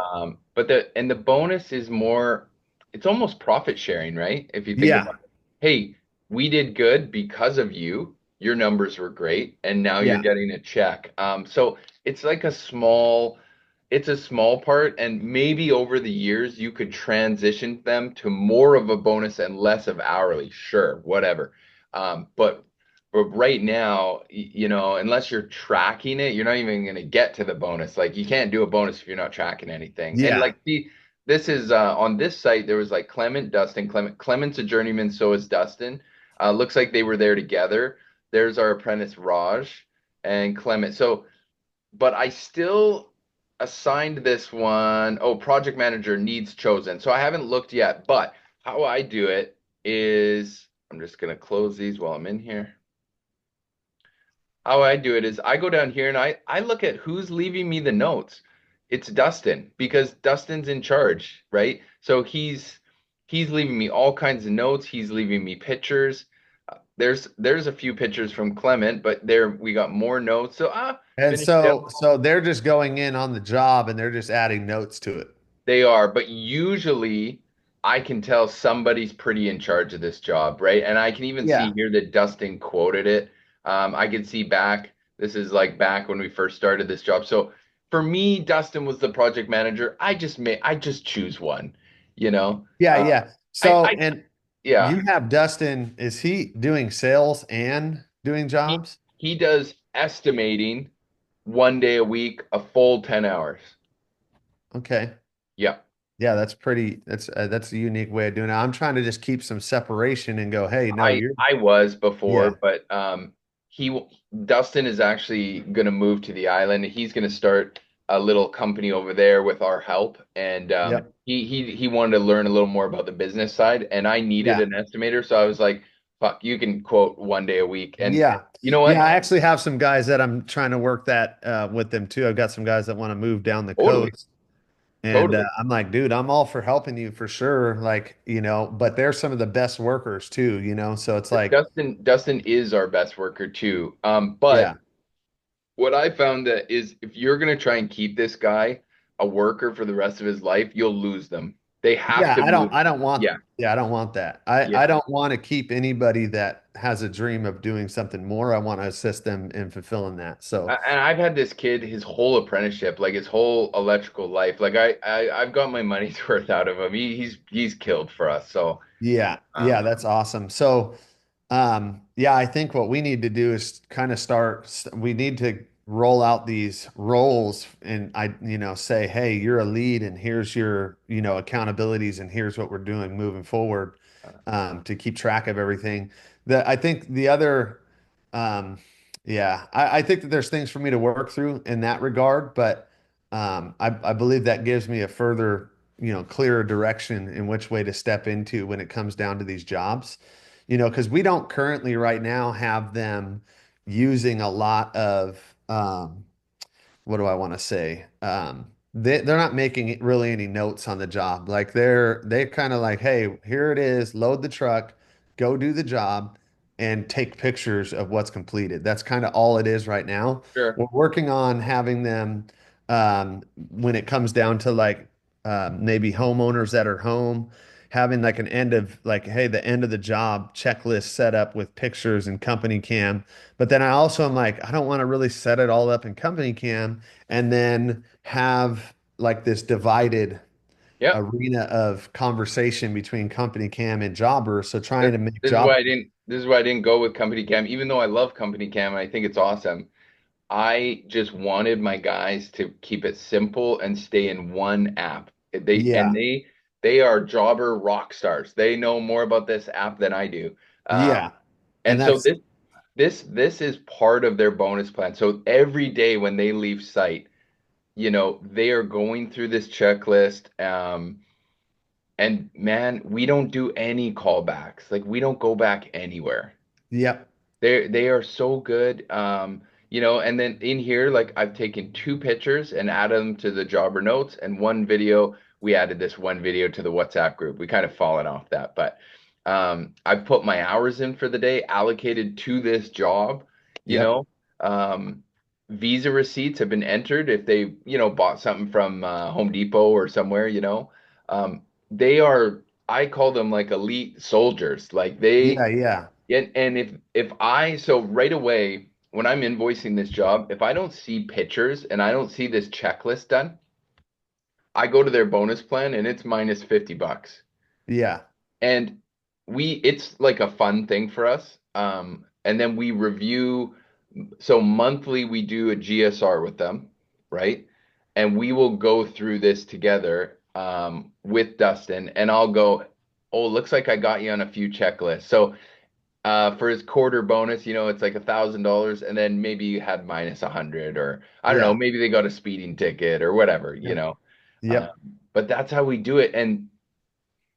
But the bonus is more, it's almost profit sharing, right? If you think Yeah. about it. Hey, we did good because of you. Your numbers were great, and now you're Yeah. getting a check. So it's like it's a small part, and maybe over the years you could transition them to more of a bonus and less of hourly. Sure, whatever. But right now, unless you're tracking it, you're not even going to get to the bonus. Like you can't do a bonus if you're not tracking anything. And Yeah. like this is on this site, there was like Clement, Dustin, Clement's a journeyman, so is Dustin. Looks like they were there together. There's our apprentice Raj and Clement. So, but I still assigned this one. Oh, project manager needs chosen. So I haven't looked yet, but how I do it is I'm just gonna close these while I'm in here. How I do it is I go down here and I look at who's leaving me the notes. It's Dustin because Dustin's in charge, right? So he's leaving me all kinds of notes. He's leaving me pictures. There's a few pictures from Clement, but there we got more notes. So And finished so they're just going in on the job and they're just adding notes to it. They are, but usually I can tell somebody's pretty in charge of this job, right? And I can even see Yeah. here that Dustin quoted it. I can see this is like back when we first started this job. So for me, Dustin was the project manager. I just choose one, you know? Yeah, Uh, yeah. So, I, and yeah, you have Dustin, is he doing sales and doing he, jobs? he does estimating 1 day a week, a full 10 hours. Okay. Yeah. Yeah, that's a unique way of doing it. I'm trying to just keep some separation and go, hey, no, you're I was before, yeah. but he Dustin is actually going to move to the island. He's going to start a little company over there with our help, and Yep. he wanted to learn a little more about the business side, and I needed Yeah. an estimator, so I was like, "Fuck, you can quote 1 day a week." And Yeah. you know Yeah, what? I actually have some guys that I'm trying to work that with them too. I've got some guys that want to move down the Totally, coast. And totally. I'm like, dude, I'm all for helping you for sure. Like, but they're some of the best workers too, So it's like, Dustin is our best worker too. But yeah. what I found that is if you're going to try and keep this guy a worker for the rest of his life, you'll lose them. They have Yeah, to move. Yeah, I don't want that. I yeah. don't want to keep anybody that has a dream of doing something more. I want to assist them in fulfilling that. So, And I've had this kid his whole apprenticeship, like his whole electrical life. Like I've got my money's worth out of him. He's killed for us. So Yeah, yeah, Um, that's awesome. So, yeah, I think what we need to do is kind of we need to roll out these roles and say, hey, you're a lead and here's your, accountabilities and here's what we're doing moving forward, to keep track of everything. I think the other, um, yeah, I think that there's things for me to work through in that regard, but I believe that gives me a further, clearer direction in which way to step into when it comes down to these jobs. Because we don't currently right now have them using a lot of, what do I want to say? They're not making really any notes on the job. Like they kind of like, hey, here it is, load the truck, go do the job, and take pictures of what's completed. That's kind of all it is right now. sure. We're working on having them, when it comes down to like, maybe homeowners that are home, having like an end of like, hey, the end of the job checklist set up with pictures and company cam. But then I also am like, I don't want to really set it all up in company cam and then have like this divided Yep. arena of conversation between company cam and jobber. So trying to make This is why I job. didn't. This is why I didn't go with company cam, even though I love company cam and I think it's awesome. I just wanted my guys to keep it simple and stay in one app. Yeah. They are jobber rock stars. They know more about this app than I do. Yeah. And And so that's, this is part of their bonus plan. So every day when they leave site, they are going through this checklist. And man, we don't do any callbacks. Like we don't go back anywhere. yep. They are so good. And then in here, like I've taken two pictures and added them to the jobber notes and one video. We added this one video to the WhatsApp group. We kind of fallen off that, but I've put my hours in for the day allocated to this job, you Yep. know. Um, Visa receipts have been entered if they, bought something from Home Depot or somewhere, they are, I call them like elite soldiers. Like Yeah. Yeah. and if I so right away when I'm invoicing this job, if I don't see pictures and I don't see this checklist done, I go to their bonus plan and it's minus $50. Yeah. And it's like a fun thing for us. And then we review, so monthly we do a GSR with them, right? And we will go through this together with Dustin, and I'll go, oh, looks like I got you on a few checklists. So for his quarter bonus, it's like $1,000, and then maybe you had minus 100, or I don't know, Yeah. maybe they got a speeding ticket or whatever. Yep. Um, Yep. but that's how we do it. And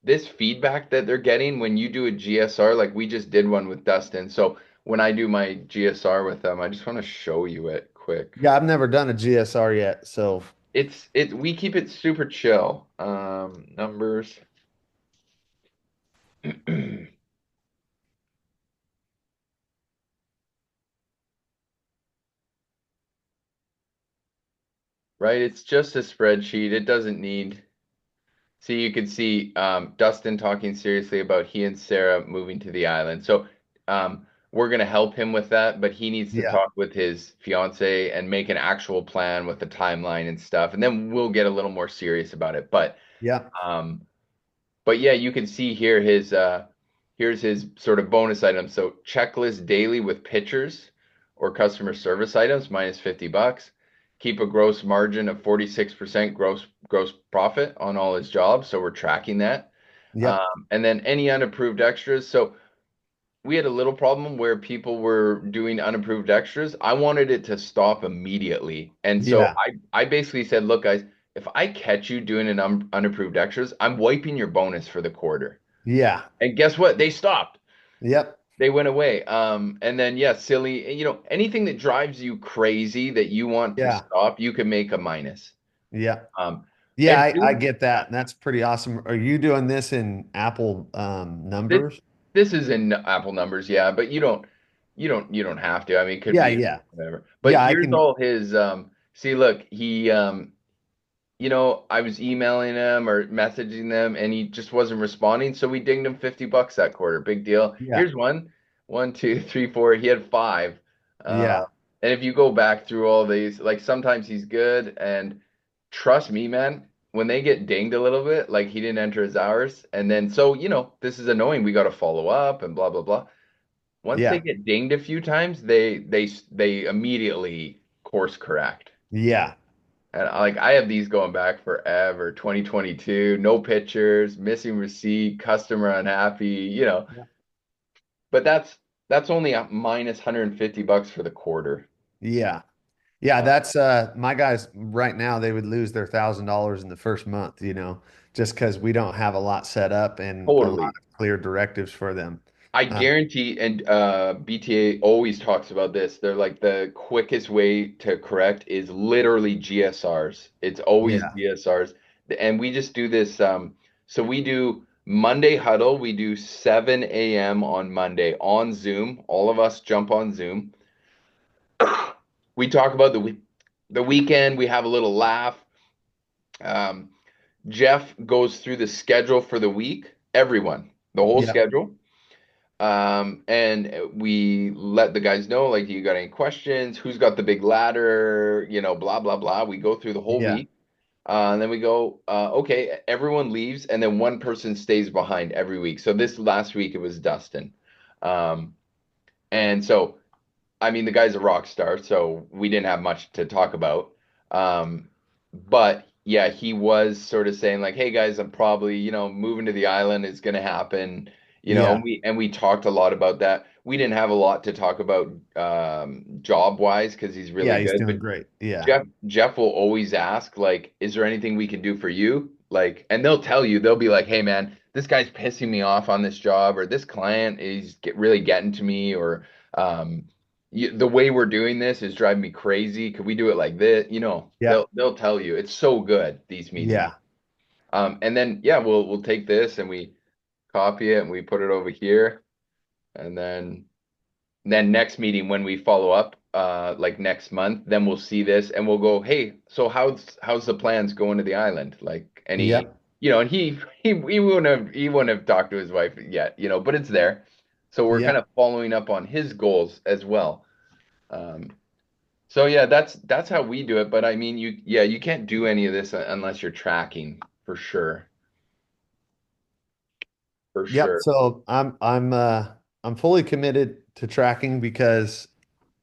this feedback that they're getting when you do a GSR, like we just did one with Dustin. So when I do my GSR with them, I just want to show you it quick. Yeah. I've never done a GSR yet. So We keep it super chill. Numbers. Right? It's just a spreadsheet. It doesn't need. See, you could see Dustin talking seriously about he and Sarah moving to the island. So we're going to help him with that, but he needs to yeah. talk with his fiance and make an actual plan with the timeline and stuff. And then we'll get a little more serious about it. Yeah. Um, but yeah, you can see here here's his sort of bonus items. So checklist daily with pictures or customer service items minus $50. Keep a gross margin of 46% gross profit on all his jobs. So we're tracking that. Yep. And then any unapproved extras. So we had a little problem where people were doing unapproved extras. I wanted it to stop immediately. And so Yeah. I basically said, look, guys, if I catch you doing an unapproved extras, I'm wiping your bonus for the quarter. Yeah. And guess what? They stopped. Yep. They went away. And then, yeah, silly, anything that drives you crazy that you want to Yeah. stop, you can make a minus. Yeah. Um, Yeah, and I really, get that. That's pretty awesome. Are you doing this in Apple, this, numbers? this is in Apple numbers, yeah, but you don't have to. I mean, it could Yeah, be yeah. whatever. But Yeah, I here's can. all his see, look, he I was emailing him or messaging them and he just wasn't responding, so we dinged him $50 that quarter. Big deal. Yeah. Here's one. One, two, three, four. He had five. Uh, Yeah. and if you go back through all these, like sometimes he's good and trust me, man. when they get dinged a little bit, like he didn't enter his hours, and then so this is annoying. We got to follow up and blah blah blah. Once they Yeah. get dinged a few times, they immediately course correct. Yeah. And like I have these going back forever, 2022, no pictures, missing receipt, customer unhappy. Yeah. But that's only a minus $150 for the quarter. Yeah. Yeah, Uh, that's my guys right now they would lose their $1,000 in the first month, just because we don't have a lot set up and a lot totally. of clear directives for them. I Uh, guarantee, and BTA always talks about this. They're like the quickest way to correct is literally GSRs. It's always yeah. GSRs, and we just do this. So we do Monday huddle. We do 7 a.m. on Monday on Zoom. All of us jump on Zoom. We talk about the weekend. We have a little laugh. Um, Jeff goes through the schedule for the week. Everyone, the whole Yeah. schedule. And we let the guys know, like, you got any questions? Who's got the big ladder? Blah, blah, blah. We go through the whole Yeah. week. And then we go, okay, everyone leaves, and then one person stays behind every week. So this last week it was Dustin. Um, and so I mean, the guy's a rock star, so we didn't have much to talk about. Um, but yeah, he was sort of saying like, "Hey guys, I'm probably, moving to the island is going to happen." Yeah. And we talked a lot about that. We didn't have a lot to talk about job wise because he's really Yeah, he's good, but doing great. Yeah. Jeff will always ask, like, is there anything we can do for you? Like, and they'll tell you, they'll be like, hey man, this guy's pissing me off on this job, or this client is really getting to me, or um, the way we're doing this is driving me crazy. Could we do it like this? Yeah. They'll tell you. It's so good, these meetings. Yeah. And then yeah, we'll take this and we copy it and we put it over here, and then next meeting when we follow up, like next month, then we'll see this and we'll go, hey, so how's the plans going to the island? Like any, Yep. and he wouldn't have talked to his wife yet, but it's there. So we're kind Yep. of following up on his goals as well. Um, so yeah, that's how we do it. But I mean, you can't do any of this unless you're tracking for sure, for Yep. sure. So I'm fully committed to tracking because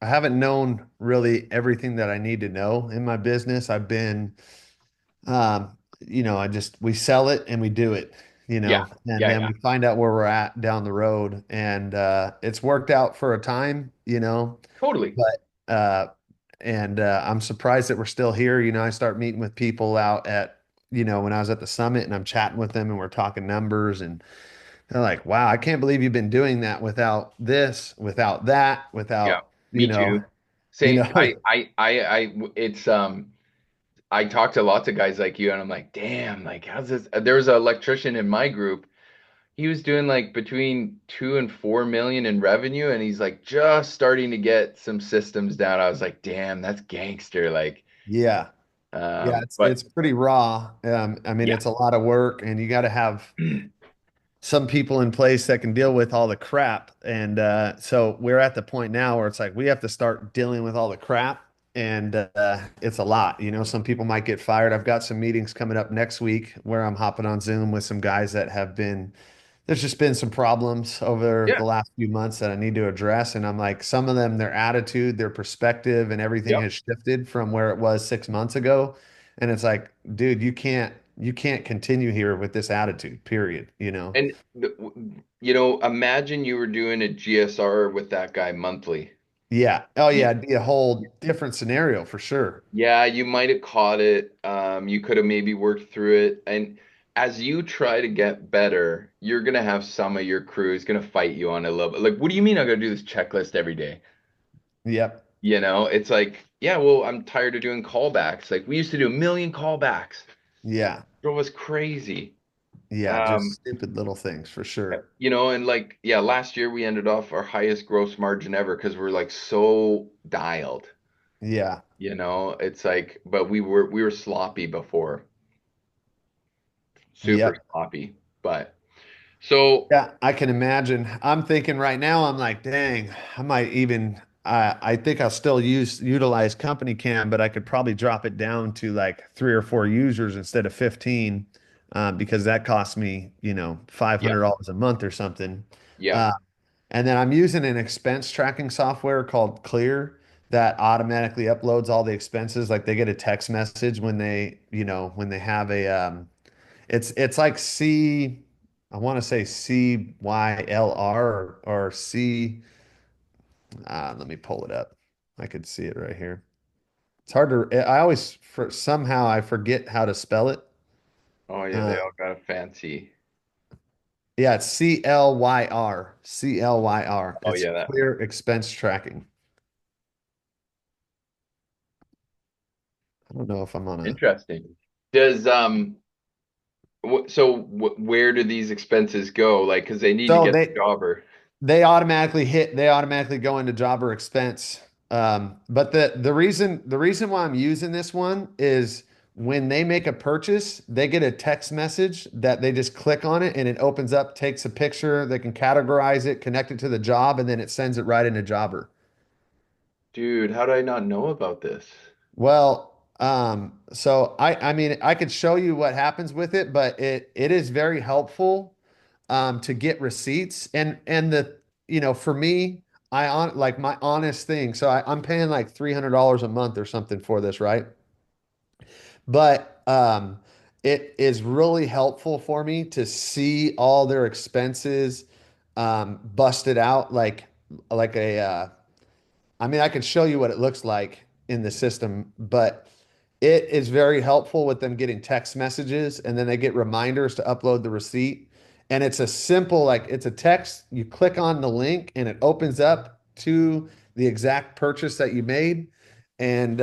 I haven't known really everything that I need to know in my business. I've been we sell it and we do it, Yeah, and yeah, then yeah, we find out where we're at down the road. And it's worked out for a time, totally. but I'm surprised that we're still here. I start meeting with people out at, when I was at the summit and I'm chatting with them and we're talking numbers and they're like, wow, I can't believe you've been doing that without this, without that, Yeah, without, me too. you Same. know, It's I talk to lots of guys like you, and I'm like, damn, like, how's this? There was an electrician in my group. He was doing like between 2 and 4 million in revenue, and he's like just starting to get some systems down. I was like, damn, that's gangster. Like, yeah. Yeah, but it's pretty raw. I mean, yeah, it's a lot of work, and you got to have some people in place that can deal with all the crap. And so we're at the point now where it's like we have to start dealing with all the crap, and it's a lot. Some people might get fired. I've got some meetings coming up next week where I'm hopping on Zoom with some guys that have been. There's just been some problems over yeah, the last few months that I need to address, and I'm like, some of them, their attitude, their perspective, and everything yep. has shifted from where it was 6 months ago. And it's like, dude, you can't continue here with this attitude, period, And imagine you were doing a GSR with that guy monthly. Yeah. Oh You, yeah, it'd be a whole different scenario for sure. Yeah, you might have caught it. You could have maybe worked through it. And as you try to get better, you're gonna have some of your crew is gonna fight you on a little bit. Like, what do you mean I gotta do this checklist every day? Yep. It's like, yeah, well, I'm tired of doing callbacks. Like, we used to do a million callbacks. Yeah. Drove us crazy. Yeah, just Um, stupid little things for sure. and like, yeah, last year we ended off our highest gross margin ever because we're like so dialed. Yeah. It's like, but we were sloppy before. Super Yep. sloppy. But so Yeah, I can imagine. I'm thinking right now, I'm like, dang, I might even I think I'll still utilize company cam, but I could probably drop it down to like 3 or 4 users instead of 15, because that costs me, Yeah. $500 a month or something. Yeah. Uh, and then I'm using an expense tracking software called Clear that automatically uploads all the expenses. Like they get a text message when when they have it's like I want to say CYLR or C. Let me pull it up. I could see it right here. It's hard to. I always somehow I forget how to spell it. Oh yeah, they Uh, all got a fancy. yeah, it's CLYR. CLYR. Oh It's yeah, that Clear Expense Tracking. I don't know if I'm on a. interesting. Does where do these expenses go? Like, because they need to So get the jobber. they automatically go into jobber expense. But the reason why I'm using this one is when they make a purchase, they get a text message that they just click on it and it opens up, takes a picture, they can categorize it, connect it to the job, and then it sends it right into jobber. Dude, how did I not know about this? Well, so I mean I could show you what happens with it, but it is very helpful to get receipts and for me I on like my honest thing. So I'm paying like $300 a month or something for this, right? But it is really helpful for me to see all their expenses busted out like a I mean, I can show you what it looks like in the system, but it is very helpful with them getting text messages and then they get reminders to upload the receipt. And it's a simple, like it's a text. You click on the link and it opens up to the exact purchase that you made. And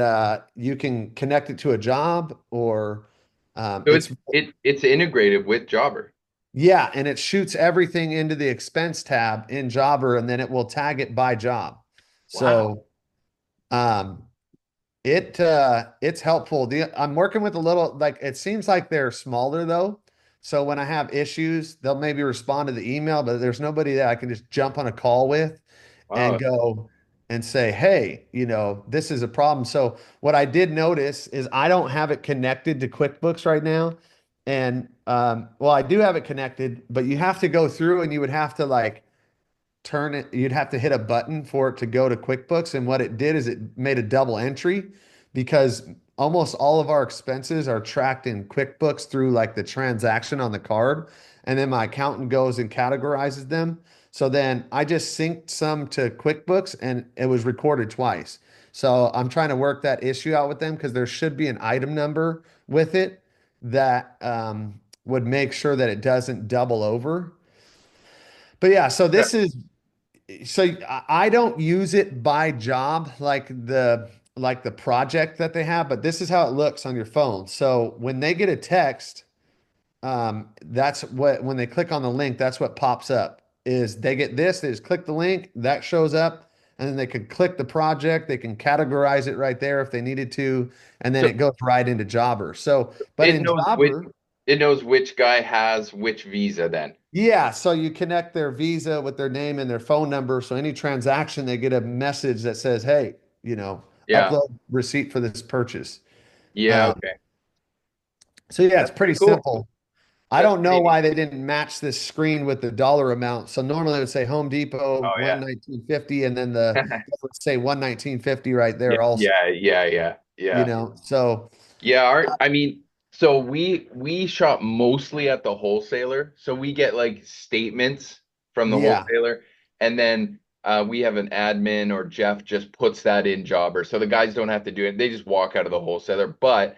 you can connect it to a job or So it's, it's integrated with jobber. yeah, and it shoots everything into the expense tab in Jobber and then it will tag it by job. Wow. So, um, it's helpful. I'm working with a little like it seems like they're smaller though. So when I have issues, they'll maybe respond to the email, but there's nobody that I can just jump on a call with and Wow. go and say, "Hey, this is a problem." So what I did notice is I don't have it connected to QuickBooks right now. And well, I do have it connected, but you have to go through and you would have to like turn it, you'd have to hit a button for it to go to QuickBooks. And what it did is it made a double entry because almost all of our expenses are tracked in QuickBooks through like the transaction on the card. And then my accountant goes and categorizes them. So then I just synced some to QuickBooks and it was recorded twice. So I'm trying to work that issue out with them because there should be an item number with it that would make sure that it doesn't double over. But yeah, so Yeah. I don't use it by job like the project that they have, but this is how it looks on your phone. So when they get a text, that's what when they click on the link, that's what pops up. Is they get this, they just click the link, that shows up, and then they can click the project, they can categorize it right there if they needed to, and then So it goes right into Jobber. So, but it in knows which Jobber, it knows which guy has which visa then. yeah, so you connect their Visa with their name and their phone number. So any transaction, they get a message that says, "Hey, Yeah. upload receipt for this purchase." Yeah, Um, okay. so yeah, it's That's pretty pretty cool. simple. I That's don't know pretty neat. why they didn't match this screen with the dollar amount. So normally it would say Home Depot Oh yeah. 119.50, and then it would say 119.50 right Yeah, there also. yeah, yeah, yeah, yeah. So Yeah, I mean, so we shop mostly at the wholesaler. So we get like statements from the yeah, wholesaler, and then we have an admin or Jeff just puts that in Jobber. So the guys don't have to do it. They just walk out of the wholesaler. But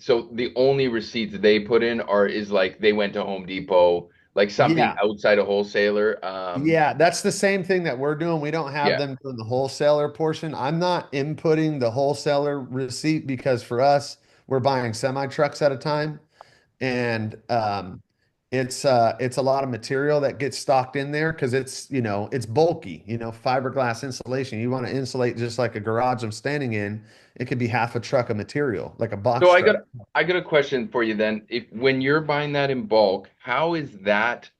so the only receipts they put in is like they went to Home Depot, like something yeah. outside a wholesaler. Yeah, that's the same thing that we're doing. We don't have Yeah. them doing the wholesaler portion. I'm not inputting the wholesaler receipt because for us, we're buying semi trucks at a time, and it's a lot of material that gets stocked in there because it's bulky, fiberglass insulation. You want to insulate just like a garage I'm standing in, it could be half a truck of material, like a So box truck. I got a question for you then. If when you're buying that in bulk, how is that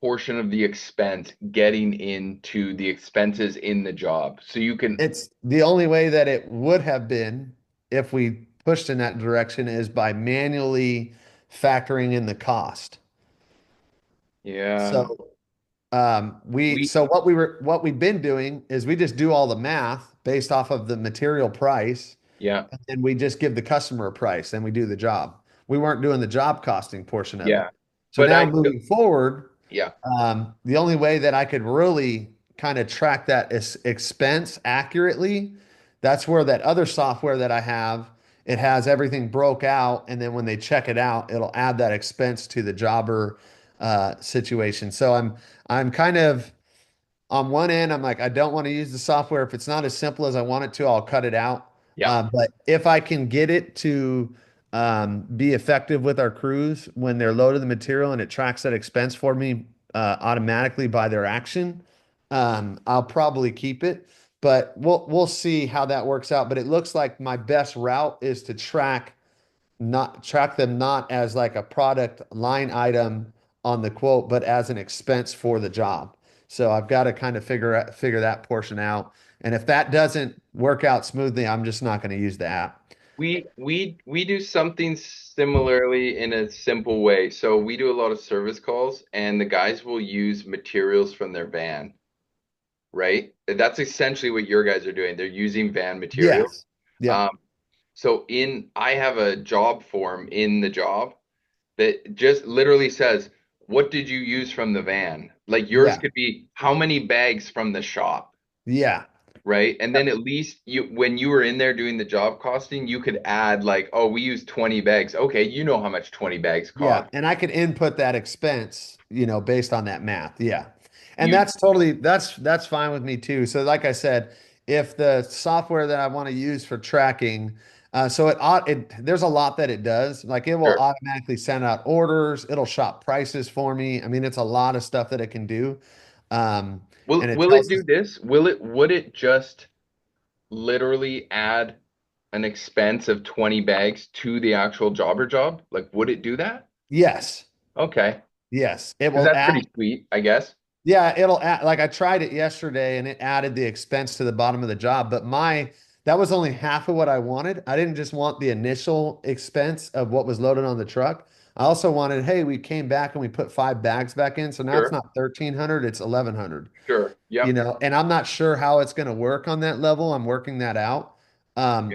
portion of the expense getting into the expenses in the job. So you can, It's the only way that it would have been if we pushed in that direction is by manually factoring in the cost. yeah, So we, so what we've been doing is we just do all the math based off of the material price, yeah, and we just give the customer a price and we do the job. We weren't doing the job costing portion of it. yeah. So But now I, moving forward, yeah, the only way that I could really kind of track that expense accurately, that's where that other software that I have, it has everything broke out, and then when they check it out, it'll add that expense to the jobber situation. So I'm kind of on one end, I'm like, I don't want to use the software. If it's not as simple as I want it to, I'll cut it out. yeah. But if I can get it to be effective with our crews when they're loaded the material and it tracks that expense for me automatically by their action, I'll probably keep it. But we'll see how that works out. But it looks like my best route is to track them not as like a product line item on the quote, but as an expense for the job. So I've got to kind of figure that portion out. And if that doesn't work out smoothly, I'm just not going to use the app. We do something similarly in a simple way. So we do a lot of service calls, and the guys will use materials from their van, right? That's essentially what your guys are doing. They're using van material. Yes. Yep. Um, so I have a job form in the job that just literally says, what did you use from the van? Like yours Yeah. could be how many bags from the shop, Yeah. right? And then at least when you were in there doing the job costing, you could add like, oh, we used 20 bags. Okay, you know how much 20 bags Yeah, cost. and I could input that expense, based on that math. Yeah. And You that's fine with me too. So like I said, if the software that I want to use for tracking, so there's a lot that it does. Like it will sure. automatically send out orders, it'll shop prices for me. I mean, it's a lot of stuff that it can do. Um, and it Will it tells do us, this? Would it just literally add an expense of 20 bags to the actual jobber job? Like would it do that? yes, Okay. yes, it Because will that's add. pretty sweet, I guess. Yeah, it'll add, like I tried it yesterday and it added the expense to the bottom of the job, but that was only half of what I wanted. I didn't just want the initial expense of what was loaded on the truck. I also wanted, hey, we came back and we put 5 bags back in, so now it's Sure. not 1,300, it's 1,100. Sure. Yep. And I'm not sure how it's going to work on that level. I'm working that out. Yeah.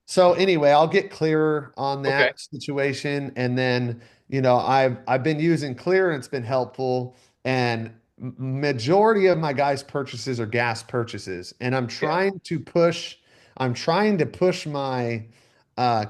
So anyway, I'll get clearer on Okay. that situation, and then I've been using Clear, and it's been helpful. And majority of my guys' purchases are gas purchases, and Yeah. I'm trying to push my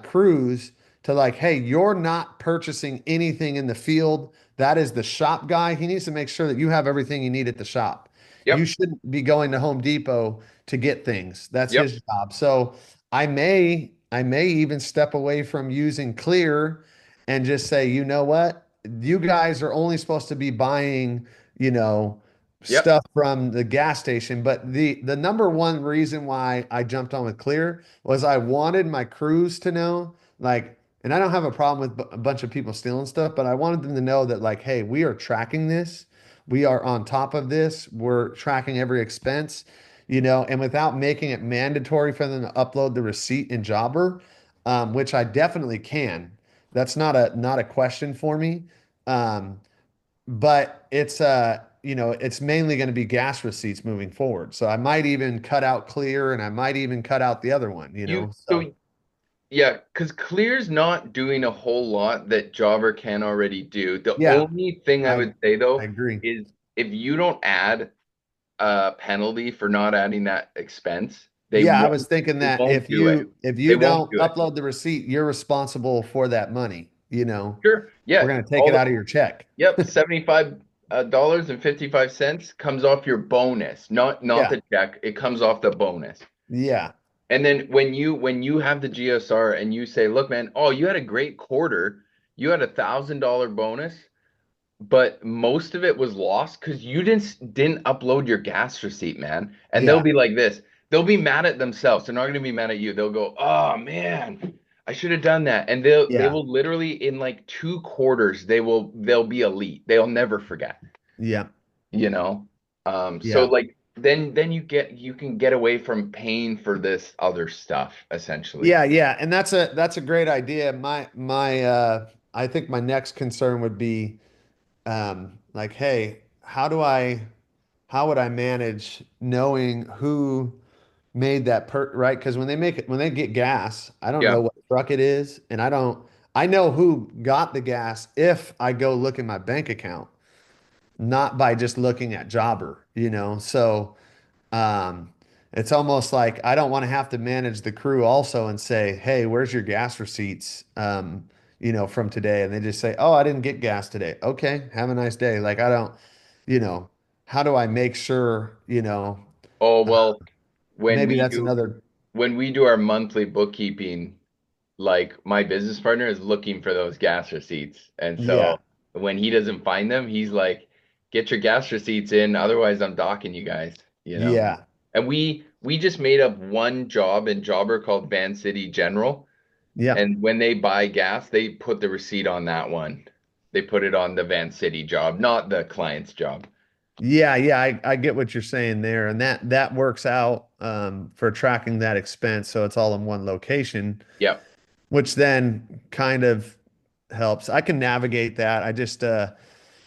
crews to like, hey, you're not purchasing anything in the field. That is the shop guy. He needs to make sure that you have everything you need at the shop. You Yep. shouldn't be going to Home Depot to get things. That's Yep. his job. So I may even step away from using Clear and just say, you know what? You guys are only supposed to be buying, you know, Yep. stuff from the gas station. But the number one reason why I jumped on with Clear was I wanted my crews to know, like, and I don't have a problem with a bunch of people stealing stuff, but I wanted them to know that, like, hey, we are tracking this. We are on top of this. We're tracking every expense, and without making it mandatory for them to upload the receipt in Jobber, which I definitely can. That's not a question for me. Um, but it's mainly going to be gas receipts moving forward. So I might even cut out Clear and I might even cut out the other one. So Yeah, because Clear's not doing a whole lot that Jobber can already do. The yeah, only thing I I would say I though agree. is if you don't add a penalty for not adding that expense, Yeah, I was thinking they that won't if do it. you They won't don't do it. upload the receipt, you're responsible for that money. Sure. We're Yeah. going to take it out of your check. Yep, $75 dollars and 55 cents comes off your bonus, not Yeah. the check. It comes off the bonus. Yeah. And then when you have the GSR and you say, look, man, oh, you had a great quarter, you had $1,000 bonus, but most of it was lost because you didn't upload your gas receipt, man. And they'll Yeah. be like this. They'll be mad at themselves. They're not gonna be mad at you. They'll go, oh man, I should have done that. And they Yeah. will literally in like 2 quarters, they'll be elite. They'll never forget. Yeah. you know? So Yeah. like then you can get away from paying for this other stuff essentially. Yeah, yeah, and that's a great idea. My I think my next concern would be like, hey, how would I manage knowing who made that right? Because when they get gas, I don't Yeah. know what truck it is, and I know who got the gas if I go look in my bank account, not by just looking at Jobber, you know. So um, it's almost like I don't want to have to manage the crew also and say, hey, where's your gas receipts? From today. And they just say, oh, I didn't get gas today. Okay, have a nice day. Like I don't, you know, how do I make sure, Oh, well, when maybe we that's do another, when we do our monthly bookkeeping, like my business partner is looking for those gas receipts. And yeah, so when he doesn't find them, he's like, get your gas receipts in, otherwise I'm docking you guys, you know? yeah, And we just made up one job in Jobber called Van City General. yeah. And when they buy gas, they put the receipt on that one. They put it on the Van City job, not the client's job. Yeah, yeah, I get what you're saying there, and that works out for tracking that expense, so it's all in one location, Yep. which then kind of helps. I can navigate that. I just I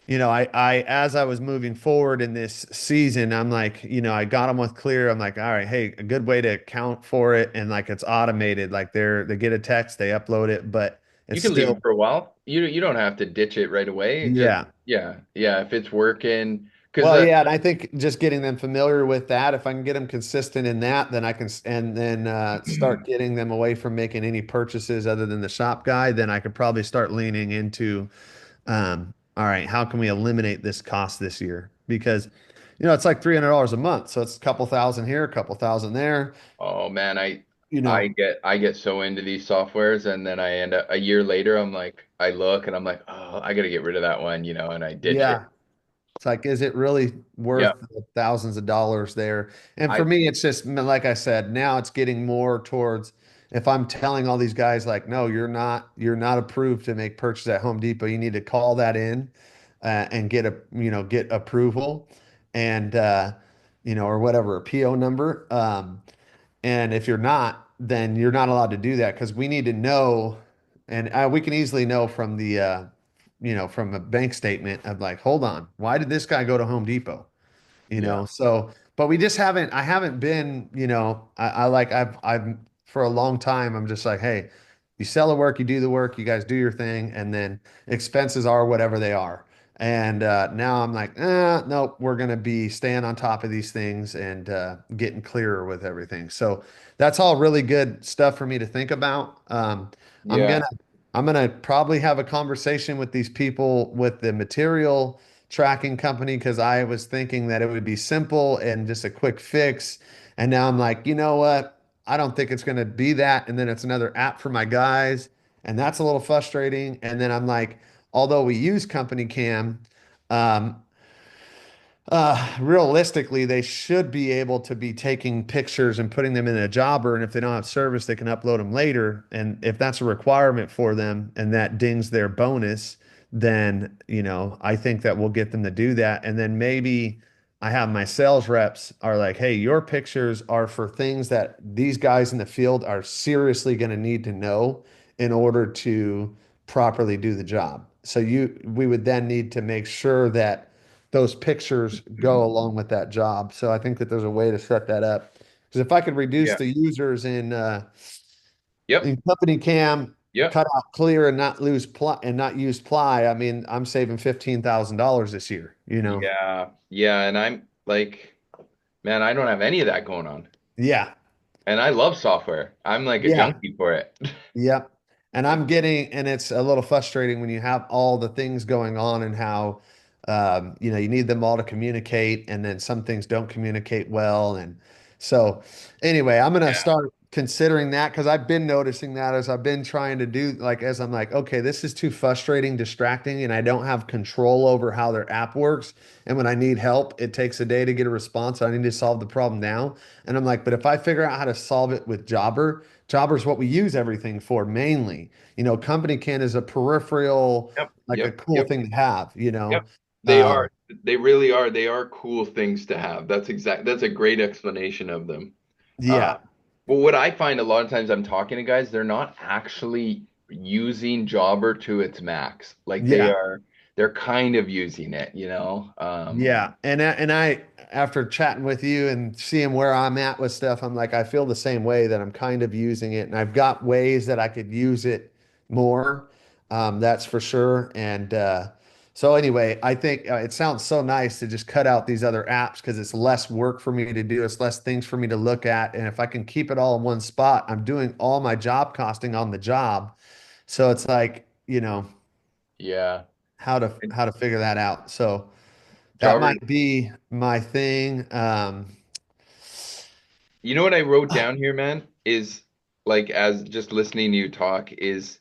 as I was moving forward in this season, I'm like, I got them with Clear. I'm like, all right, hey, a good way to account for it, and like it's automated. Like they get a text, they upload it, but You it's can leave still it for a while. You don't have to ditch it right away. It just yeah. yeah, yeah, if it's working, because Well, yeah, and I think just getting them familiar with that, if I can get them consistent in that, then I can, and then start getting them away from making any purchases other than the shop guide, then I could probably start leaning into, all right, how can we eliminate this cost this year? Because, it's like $300 a month, so it's a couple thousand here, a couple thousand there, oh man, you I know. get so into these softwares and then I end up a year later I'm like I look and I'm like, oh, I gotta get rid of that one, and I ditch it. Yeah. It's like, is it really Yeah. worth the thousands of dollars there? And for I me, it's just like I said, now it's getting more towards if I'm telling all these guys like, no, you're not approved to make purchase at Home Depot. You need to call that in and get approval and or whatever, a PO number. And if you're not, then you're not allowed to do that because we need to know, and we can easily know from from a bank statement of like, hold on, why did this guy go to Home Depot? yeah. So, but we just haven't, I haven't been, I like, I've, for a long time, I'm just like, hey, you sell the work, you do the work, you guys do your thing, and then expenses are whatever they are. And now I'm like, nope, we're going to be staying on top of these things and getting clearer with everything. So that's all really good stuff for me to think about. I'm Yeah. gonna, I'm gonna probably have a conversation with these people with the material tracking company because I was thinking that it would be simple and just a quick fix. And now I'm like, you know what? I don't think it's going to be that. And then it's another app for my guys. And that's a little frustrating. And then I'm like, although we use Company Cam, um, realistically, they should be able to be taking pictures and putting them in a jobber. And if they don't have service, they can upload them later. And if that's a requirement for them and that dings their bonus, then, I think that we'll get them to do that. And then maybe I have my sales reps are like, hey, your pictures are for things that these guys in the field are seriously going to need to know in order to properly do the job. So we would then need to make sure that those pictures go along with that job. So I think that there's a way to set that up. Because if I could reduce Yeah. the users Yep. in company cam, Yep. cut out clear and not lose ply and not use ply, I mean, I'm saving $15,000 this year, Yeah. Yeah. And I'm like, man, I don't have any of that going on. Yeah. And I love software. I'm like a Yeah. junkie for it. Yep. And it's a little frustrating when you have all the things going on and how, you need them all to communicate and then some things don't communicate well. And so anyway, I'm going to Yeah. start considering that because I've been noticing that as I've been trying to do, like, as I'm like, okay, this is too frustrating, distracting, and I don't have control over how their app works. And when I need help, it takes a day to get a response. I need to solve the problem now. And I'm like, but if I figure out how to solve it with Jobber is what we use everything for mainly. Company can is a peripheral, Yep. like a Yep. cool Yep. thing to have, Yep. They Um, are. They really are. They are cool things to have. That's a great explanation of them. Uh, Yeah. but what I find a lot of times I'm talking to guys, they're not actually using Jobber to its max. Like Yeah. they're kind of using it, you know? Yeah. And I after chatting with you and seeing where I'm at with stuff, I'm like I feel the same way that I'm kind of using it and I've got ways that I could use it more. That's for sure. And so anyway, I think it sounds so nice to just cut out these other apps because it's less work for me to do. It's less things for me to look at. And if I can keep it all in one spot, I'm doing all my job costing on the job. So it's like, Yeah. And how to figure that out. So that Jobber, might be my thing. you know what I wrote down here, man, is like as just listening to you talk is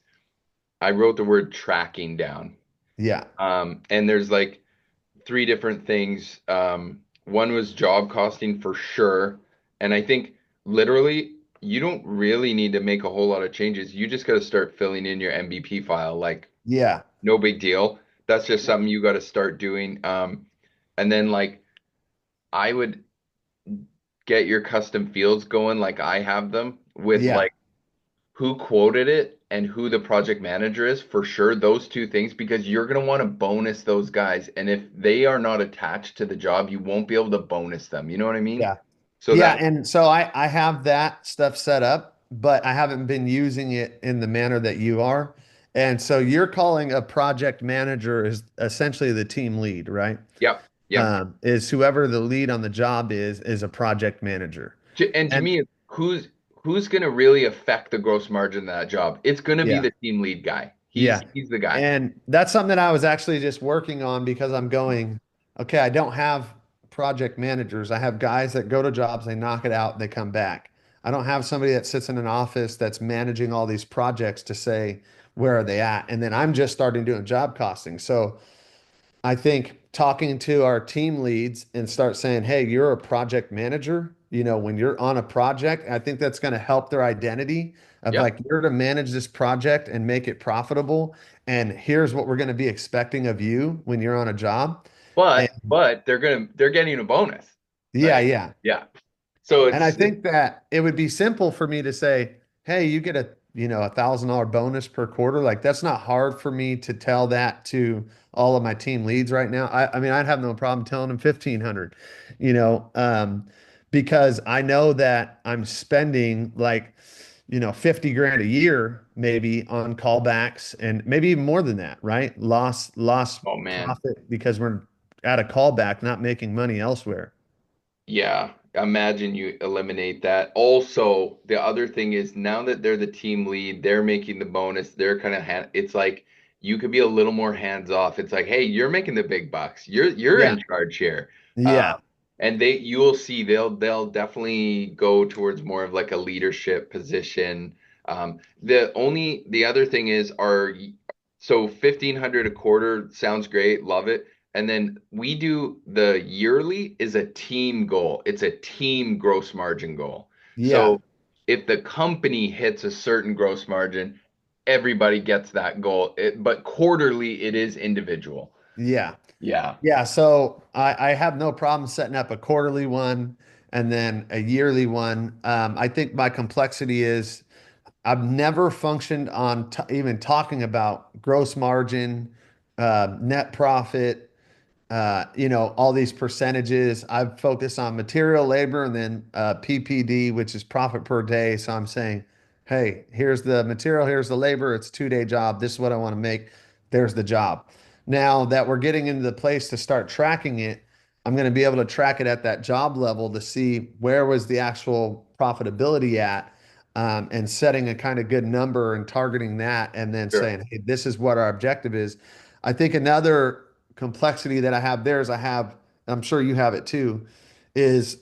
I wrote the word tracking down. Yeah, And there's like three different things. One was job costing for sure. And I think literally you don't really need to make a whole lot of changes. You just got to start filling in your MVP file. Like, yeah, no big deal. That's just something you got to start doing. And then like I would get your custom fields going like I have them with yeah, like who quoted it and who the project manager is for sure. Those two things, because you're going to want to bonus those guys. And if they are not attached to the job, you won't be able to bonus them. You know what I mean? yeah. So Yeah, that, and so I have that stuff set up, but I haven't been using it in the manner that you are. And so you're calling a project manager is essentially the team lead, right? yep, yep. Is whoever the lead on the job is a project manager. And to And me, who's going to really affect the gross margin of that job? It's going to be yeah, the team lead guy. yeah. He's the guy. And that's something that I was actually just working on because I'm going, okay, I don't have project managers. I have guys that go to jobs, they knock it out, they come back. I don't have somebody that sits in an office that's managing all these projects to say, where are they at? And then I'm just starting doing job costing. So I think talking to our team leads and start saying, hey, you're a project manager. When you're on a project, I think that's going to help their identity of Yep. like, you're to manage this project and make it profitable. And here's what we're going to be expecting of you when you're on a job. And But they're getting a bonus, yeah, right? yeah. Yeah. So And I it's think that it would be simple for me to say, hey, you get $1,000 bonus per quarter. Like that's not hard for me to tell that to all of my team leads right now. I mean, I'd have no problem telling them 1,500, you know, um, because I know that I'm spending like, 50 grand a year maybe on callbacks and maybe even more than that, right? Lost oh man. profit because we're at a callback, not making money elsewhere. Yeah, imagine you eliminate that. Also, the other thing is now that they're the team lead, they're making the bonus. They're kind of it's like you could be a little more hands off. It's like, hey, you're making the big bucks. You're Yeah. in charge here. Uh, Yeah. and you'll see they'll definitely go towards more of like a leadership position. The other thing is so 1,500 a quarter sounds great, love it. And then we do the yearly is a team goal. It's a team gross margin goal. Yeah. So if the company hits a certain gross margin, everybody gets that goal. But quarterly, it is individual. Yeah. Yeah. Yeah. So I have no problem setting up a quarterly one and then a yearly one. I think my complexity is I've never functioned on t even talking about gross margin, net profit, all these percentages. I've focused on material, labor, and then PPD, which is profit per day. So I'm saying, hey, here's the material, here's the labor. It's a 2-day job. This is what I want to make. There's the job. Now that we're getting into the place to start tracking it, I'm going to be able to track it at that job level to see where was the actual profitability at, and setting a kind of good number and targeting that, and then Sure. saying, hey, this is what our objective is. I think another complexity that I have there is I'm sure you have it too, is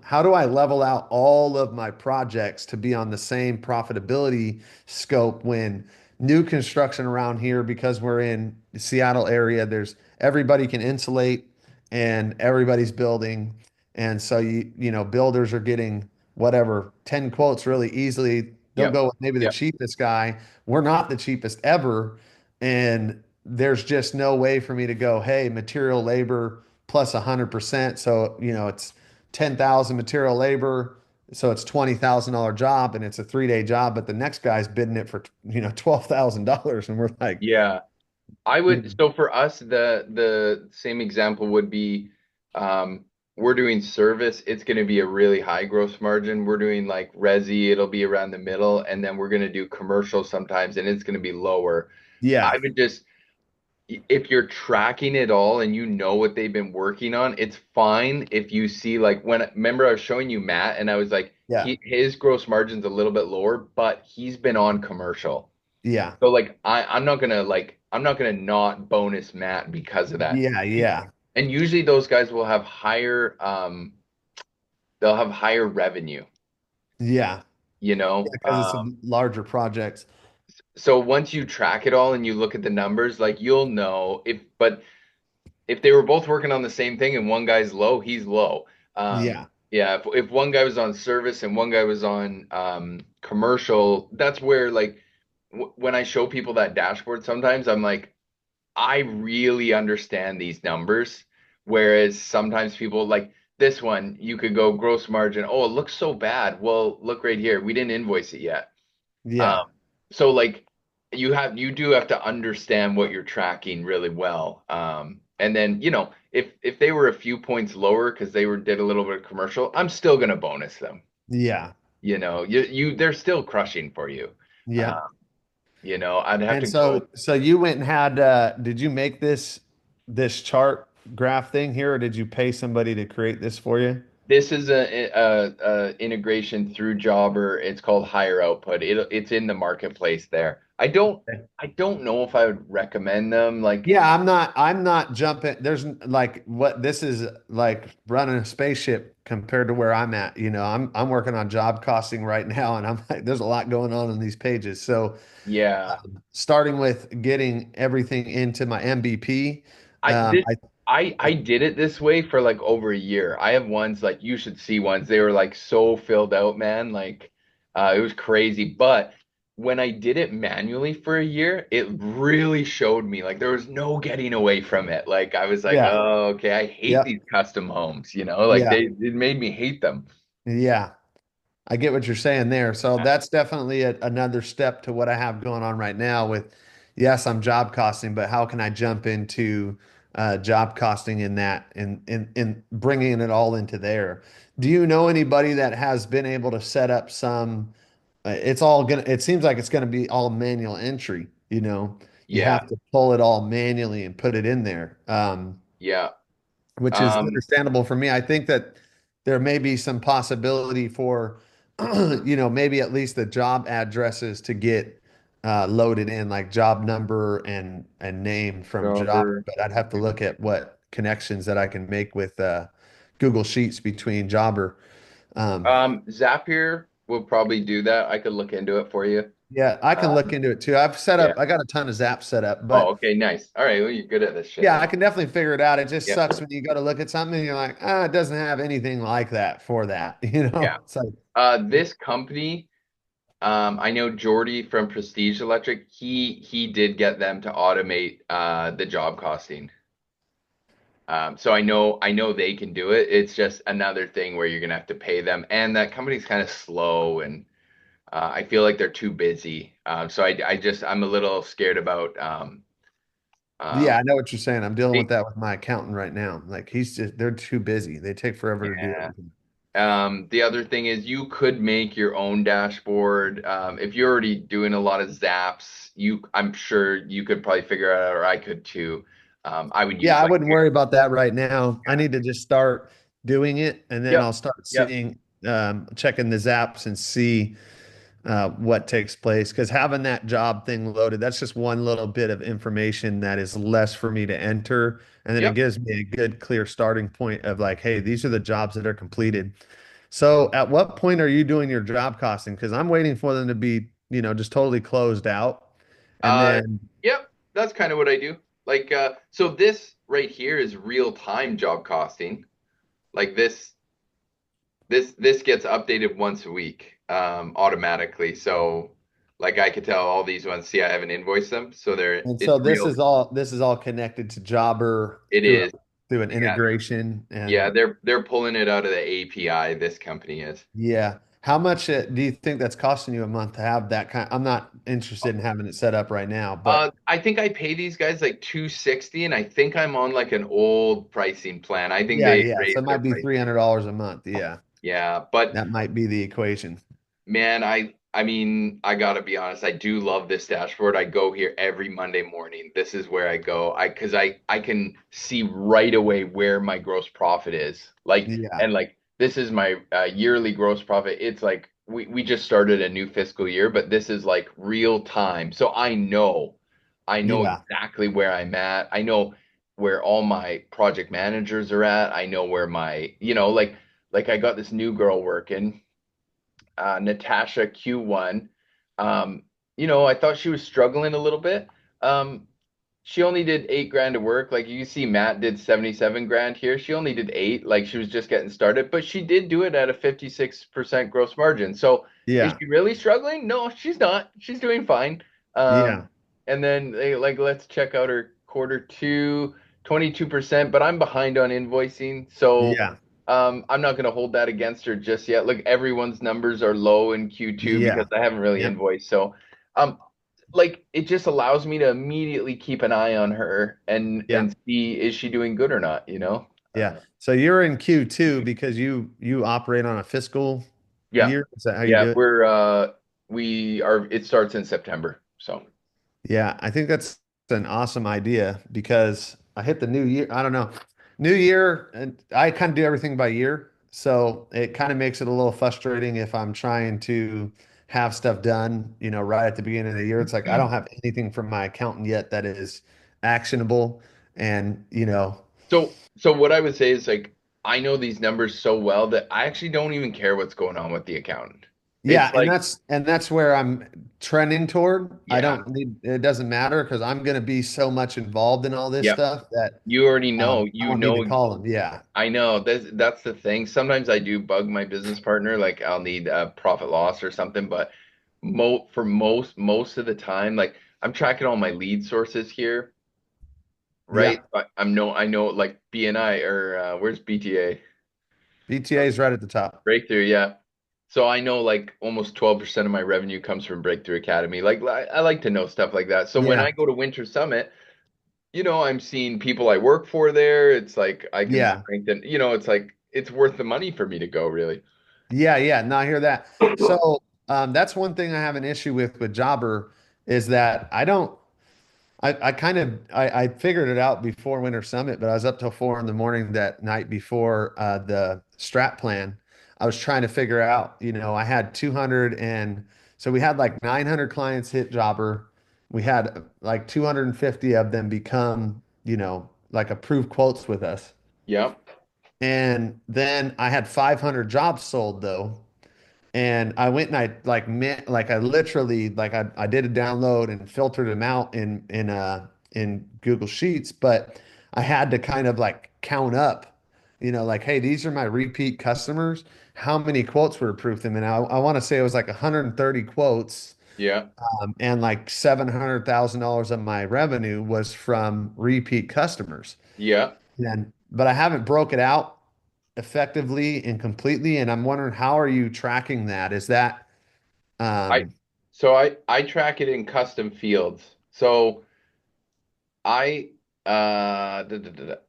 how do I level out all of my projects to be on the same profitability scope when new construction around here, because we're in the Seattle area, there's everybody can insulate and everybody's building. And so builders are getting whatever 10 quotes really easily. They'll Yep. go with maybe the Yep. cheapest guy. We're not the cheapest ever. And there's just no way for me to go, hey, material labor plus 100%. So, it's 10,000 material labor. So it's $20,000 job and it's a 3-day job, but the next guy's bidding it for, $12,000. And we're like, Yeah. I you would, so for us, the same example would be um we're doing service, it's gonna be a really high gross margin. We're doing like resi, it'll be around the middle, and then we're gonna do commercial sometimes and it's gonna be lower. I yeah, would just if you're tracking it all and you know what they've been working on, it's fine if you see like when remember I was showing you Matt and I was like yeah, his gross margin's a little bit lower, but he's been on commercial. yeah, So like I'm not gonna I'm not gonna not bonus Matt because of that. yeah, yeah, And usually those guys will have higher they'll have higher revenue, yeah. you Yeah, know. because it's a larger projects. So once you track it all and you look at the numbers, like you'll know if but if they were both working on the same thing and one guy's low, he's low. Yeah, Yeah, if one guy was on service and one guy was on commercial, that's where like w when I show people that dashboard, sometimes I'm like, I really understand these numbers. Whereas sometimes people like this one, you could go gross margin. Oh, it looks so bad. Well, look right here. We didn't invoice it yet. Um, yeah, so like you do have to understand what you're tracking really well. And then, if they were a few points lower because they were did a little bit of commercial, I'm still gonna bonus them. yeah, They're still crushing for you. yeah. Uh, I'd have And to go. so you went and had did you make this chart graph thing here or did you pay somebody to create this for you? This is a integration through Jobber. It's called Higher Output. It's in the marketplace there. I don't know if I would recommend them. Like, Yeah, I'm not jumping. There's like what this is like running a spaceship compared to where I'm at. I'm working on job costing right now and I'm like there's a lot going on in these pages. So yeah, starting with getting everything into my MVP. I Um, this I did it this way for like over a year. I have ones like you should see ones. They were like so filled out, man. Like, it was crazy. But when I did it manually for a year, it really showed me like there was no getting away from it. Like I was like, yeah, oh, okay, I hate yeah, these custom homes. Like yeah, it made me hate them. yeah. I get what you're saying there. So that's definitely another step to what I have going on right now with, yes, I'm job costing, but how can I jump into job costing in that and bringing it all into there? Do you know anybody that has been able to set up some, it seems like it's gonna be all manual entry, you Yeah, have to pull it all manually and put it in there. yeah. Which is Um, understandable for me. I think that there may be some possibility for, maybe at least the job addresses to get loaded in, like job number and name from job. Jobber. But I'd have to look at what connections that I can make with Google Sheets between Jobber. Um, Zapier will probably do that. I could look into it for you. yeah, I can look Um, into it too. yeah. I got a ton of Zaps set up, Oh, but okay, nice. All right, well, you're good at this shit yeah, then. I can definitely figure it out. It just Yeah, sucks when you go to look at something and you're like, it doesn't have anything like that for that, yeah. It's like, This company, I know Jordy from Prestige Electric. He did get them to automate the job costing. So I know they can do it. It's just another thing where you're gonna have to pay them, and that company's kind of slow, and I feel like they're too busy. So I'm a little scared about yeah, um, I know what you're saying. I'm dealing with they, that with my accountant right now. Like they're too busy. They take forever to do yeah. everything. The other thing is you could make your own dashboard. If you're already doing a lot of zaps, I'm sure you could probably figure it out, or I could too. I would Yeah, use I like wouldn't worry about that right now. I yeah. need to just start doing it and then Yep. I'll start Yep. seeing, checking the zaps and see what takes place. Because having that job thing loaded, that's just one little bit of information that is less for me to enter. And then it Yep. gives me a good, clear starting point of like, hey, these are the jobs that are completed. So at what point are you doing your job costing? Because I'm waiting for them to be, just totally closed out. And Uh, then, yep. That's kind of what I do. Like, so this right here is real time job costing. Like this gets updated once a week, automatically. So. Like I could tell all these ones, see, I haven't invoiced them, so And it's so this real. is all connected to Jobber It through is. through an Yeah. integration Yeah, and they're pulling it out of the API, this company is. yeah. How much do you think that's costing you a month to have that kind? I'm not interested in having it set up right now, but I think I pay these guys like 260, and I think I'm on like an old pricing plan. I think yeah, they yeah. So it raised their might be price. $300 a month. Yeah, Yeah, but that might be the equation. man, I mean, I gotta be honest, I do love this dashboard. I go here every Monday morning. This is where I go. I can see right away where my gross profit is. Like Yeah, and like this is my yearly gross profit. It's like we just started a new fiscal year, but this is like real time. So I know yeah, exactly where I'm at. I know where all my project managers are at. I know where my, like I got this new girl working, Natasha Q1. Um, I thought she was struggling a little bit. Um, she only did 8 grand of work. Like you see, Matt did 77 grand here. She only did eight. Like she was just getting started, but she did do it at a 56% gross margin. So is yeah, she really struggling? No, she's not. She's doing fine. yeah, And then like let's check out her quarter two, 22%, but I'm behind on invoicing. So yeah, I'm not going to hold that against her just yet. Look, everyone's numbers are low in Q2 because yeah, I haven't really yep, invoiced. So, um, like it just allows me to immediately keep an eye on her yeah, and see is she doing good or not, yeah. So you're in Q2 because you operate on a fiscal Yeah. year. Is that how you Yeah, do it? it starts in September. So, Yeah, I think that's an awesome idea because I hit the new year. I don't know. New year, and I kind of do everything by year. So it kind of makes it a little frustrating if I'm trying to have stuff done, right at the beginning of the year. It's like I don't have anything from my accountant yet that is actionable. And, so what I would say is like I know these numbers so well that I actually don't even care what's going on with the accountant. yeah, It's and like, that's where I'm trending toward. I yeah, don't need it doesn't matter because I'm going to be so much involved in all this yep. stuff that You already know, I don't need to call them. Yeah. I know that's the thing. Sometimes I do bug my business partner, like I'll need a profit loss or something, but for most of the time, like I'm tracking all my lead sources here, right? Yeah. But I know like BNI or where's BTA? BTA is right at the top. Breakthrough, yeah. So I know like almost 12% of my revenue comes from Breakthrough Academy. Like I like to know stuff like that. So when I Yeah. go to Winter Summit, I'm seeing people I work for there. It's like I can Yeah. strengthen, it's like it's worth the money for me to go, really. Yeah. Yeah. No, I hear that. So that's one thing I have an issue with Jobber is that I figured it out before Winter Summit, but I was up till 4 in the morning that night before the strat plan. I was trying to figure out, I had 200 and so we had like 900 clients hit Jobber. We had like 250 of them become, like approved quotes with us. Yeah. And then I had 500 jobs sold though. And I went and I like I literally I did a download and filtered them out in Google Sheets, but I had to kind of like count up, like, hey, these are my repeat customers. How many quotes were approved them? And I want to say it was like 130 quotes, Yeah. and like $700,000 of my revenue was from repeat customers. Yeah. And but I haven't broke it out effectively and completely. And I'm wondering, how are you tracking that? Is that, I um, so I track it in custom fields. So I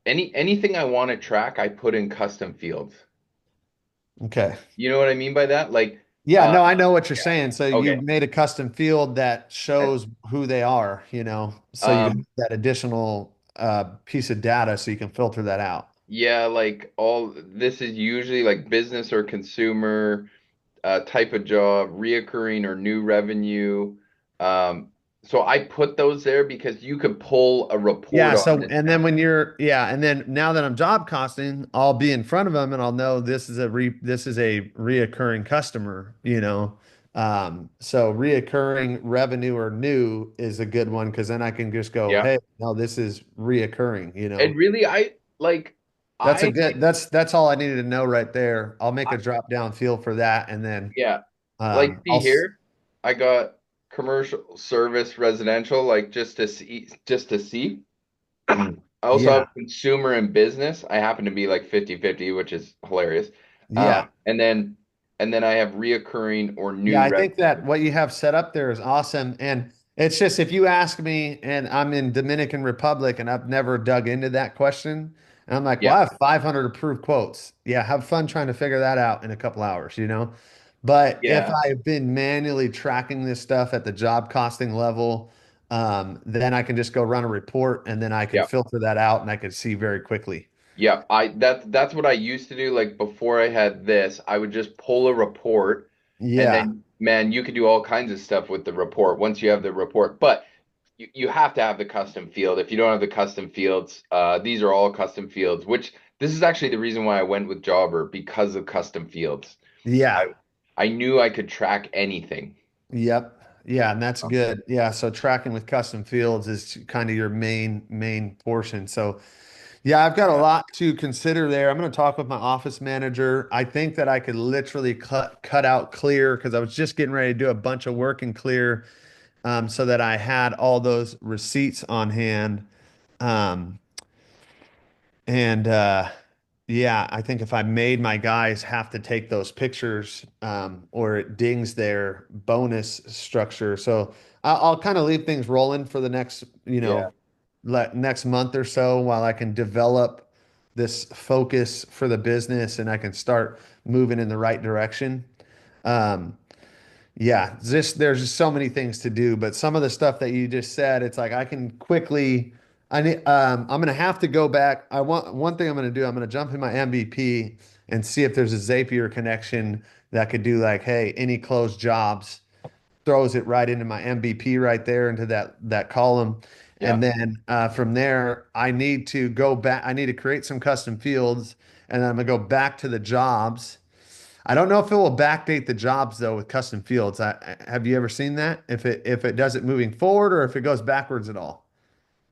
anything I want to track, I put in custom fields. okay. You know what I mean by that? Like, Yeah, uh, no, I know what you're yeah. saying. So you Okay. made a custom field that Uh, shows who they are, so you have Um, that additional piece of data so you can filter that out. yeah, like all this is usually like business or consumer, type of job, reoccurring or new revenue. Um, so I put those there because you could pull a report Yeah, on so this and then now. and then now that I'm job costing, I'll be in front of them and I'll know this is a reoccurring customer, so reoccurring revenue or new is a good one because then I can just go, Yeah. hey, no, this is reoccurring, And really, That's a I, good that's all I needed to know right there. I'll make I a drop down field for that and then yeah, like um see I'll s- here, I got commercial, service, residential, like just to see. I also Yeah. have consumer and business. I happen to be like 50-50, which is hilarious. Yeah. And then I have reoccurring or Yeah, new I think revenue. that what you have set up there is awesome. And it's just if you ask me, and I'm in Dominican Republic and I've never dug into that question, and I'm like, well, Yeah, I have 500 approved quotes. Yeah, have fun trying to figure that out in a couple hours, you know? But if yeah, I've been manually tracking this stuff at the job costing level, then I can just go run a report and then I can yeah. filter that out and I can see very quickly. Yeah, that's what I used to do. Like before I had this, I would just pull a report, and Yeah. then man, you could do all kinds of stuff with the report once you have the report. But you have to have the custom field. If you don't have the custom fields, these are all custom fields, which this is actually the reason why I went with Jobber because of custom fields. I Yeah. I knew I could track anything. Yep. Yeah, and that's good. Yeah, so tracking with custom fields is kind of your main portion. So, yeah, I've got a Yeah. lot to consider there. I'm going to talk with my office manager. I think that I could literally cut out Clear because I was just getting ready to do a bunch of work in Clear, so that I had all those receipts on hand. Um, and yeah, I think if I made my guys have to take those pictures, or it dings their bonus structure. So I'll kind of leave things rolling for the next, Yeah. next month or so while I can develop this focus for the business and I can start moving in the right direction. Um, yeah, there's just so many things to do, but some of the stuff that you just said, it's like I can quickly. I'm gonna have to go back. I want one thing I'm gonna do. I'm gonna jump in my MVP and see if there's a Zapier connection that could do like, hey, any closed jobs, throws it right into my MVP right there into that column, Yeah. and then from there, I need to go back. I need to create some custom fields, and then I'm gonna go back to the jobs. I don't know if it will backdate the jobs though with custom fields. Have you ever seen that? If it does it moving forward or if it goes backwards at all?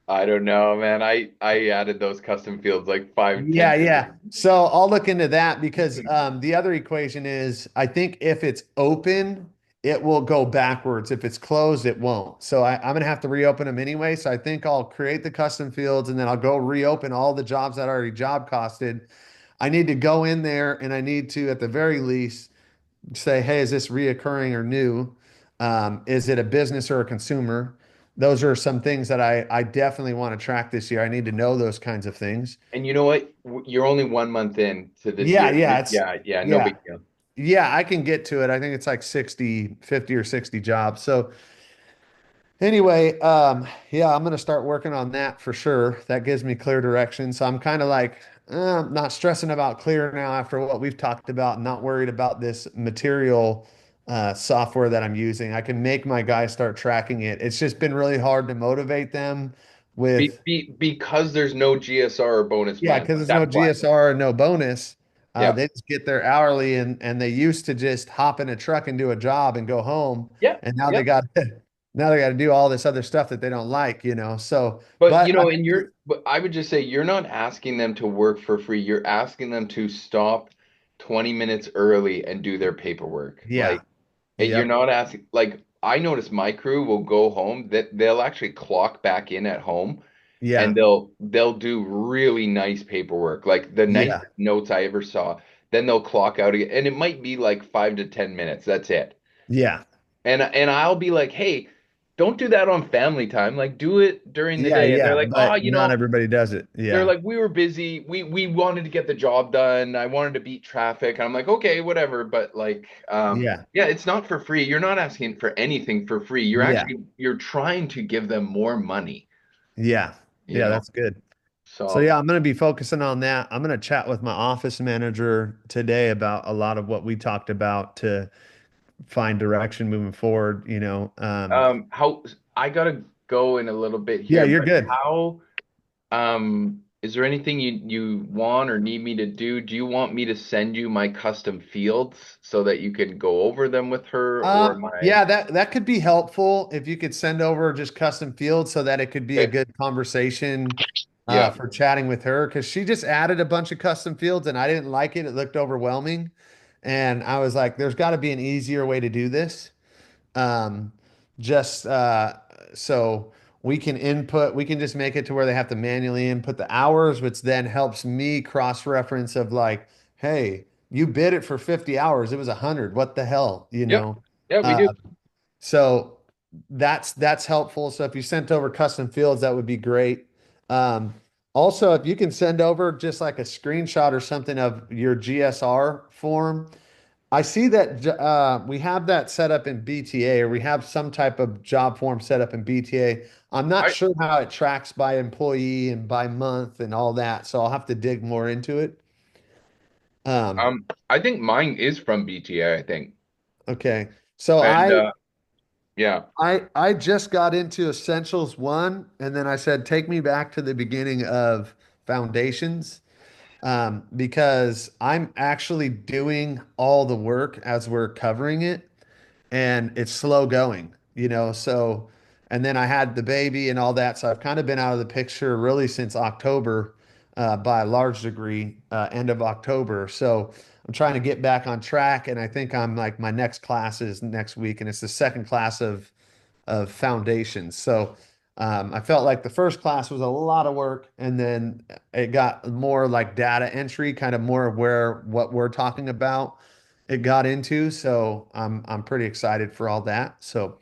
I don't know, man. I added those custom fields like five, Yeah, 10 years yeah. ago. So I'll look into that because the other equation is I think if it's open, it will go backwards. If it's closed, it won't. So I'm gonna have to reopen them anyway. So I think I'll create the custom fields and then I'll go reopen all the jobs that already job costed. I need to go in there and I need to, at the very least, say, hey, is this reoccurring or new? Is it a business or a consumer? Those are some things that I definitely want to track this year. I need to know those kinds of things. And you know what? You're only 1 month in to this Yeah, year. yeah, it's Yeah, yeah, no yeah. big deal. Yeah, I can get to it. I think it's like 60, 50 or 60 jobs. So anyway, yeah, I'm gonna start working on that for sure. That gives me clear direction. So I'm kind of like, not stressing about clear now after what we've talked about, not worried about this material software that I'm using. I can make my guys start tracking it. It's just been really hard to motivate them with, Because there's no GSR or bonus yeah, plan. because there's no That's why. GSR and no bonus. Yeah. They just get their hourly and they used to just hop in a truck and do a job and go home. Yeah. And now Yeah. they got now they got to do all this other stuff that they don't like. So, But but but I would just say you're not asking them to work for free. You're asking them to stop 20 minutes early and do their paperwork. yeah, Like you're yep, not asking, like I notice my crew will go home that they'll actually clock back in at home and yeah, they'll do really nice paperwork, like the yeah, nicest notes I ever saw. Then they'll clock out again, and it might be like 5 to 10 minutes. That's it. yeah, And I'll be like, hey, don't do that on family time. Like, do it during the yeah, day. And they're yeah. like, oh, But not everybody does it. they're Yeah, like, we were busy. We wanted to get the job done. I wanted to beat traffic. And I'm like, okay, whatever. But like, yeah, yeah, it's not for free. You're not asking for anything for free. yeah, You're trying to give them more money, yeah, you yeah. know? That's good. So So, yeah, I'm going to be focusing on that. I'm going to chat with my office manager today about a lot of what we talked about to find direction moving forward. how I gotta go in a little bit Yeah, here, you're but good. is there anything you want or need me to do? Do you want me to send you my custom fields so that you can go over them with her or my, Yeah, that could be helpful if you could send over just custom fields so that it could be a okay, good conversation yeah. for chatting with her because she just added a bunch of custom fields and I didn't like it. It looked overwhelming, and I was like, "There's got to be an easier way to do this." Um, just so we can just make it to where they have to manually input the hours, which then helps me cross-reference of like, hey, you bid it for 50 hours. It was 100. What the hell, you Yep. know? Yeah, we Uh, do. so that's helpful. So if you sent over custom fields, that would be great. Um, Also, if you can send over just like a screenshot or something of your GSR form, I see that we have that set up in BTA, or we have some type of job form set up in BTA. I'm not I sure how it tracks by employee and by month and all that, so I'll have to dig more into it. Um, I think mine is from BTA, I think. okay. So And yeah. I just got into Essentials 1, and then I said, take me back to the beginning of Foundations, because I'm actually doing all the work as we're covering it, and it's slow going, you know. So, and then I had the baby and all that, so I've kind of been out of the picture really since October, by a large degree, end of October. So I'm trying to get back on track, and I think I'm like my next class is next week, and it's the second class of foundations. So I felt like the first class was a lot of work, and then it got more like data entry, kind of more of where what we're talking about it got into. So I'm pretty excited for all that. So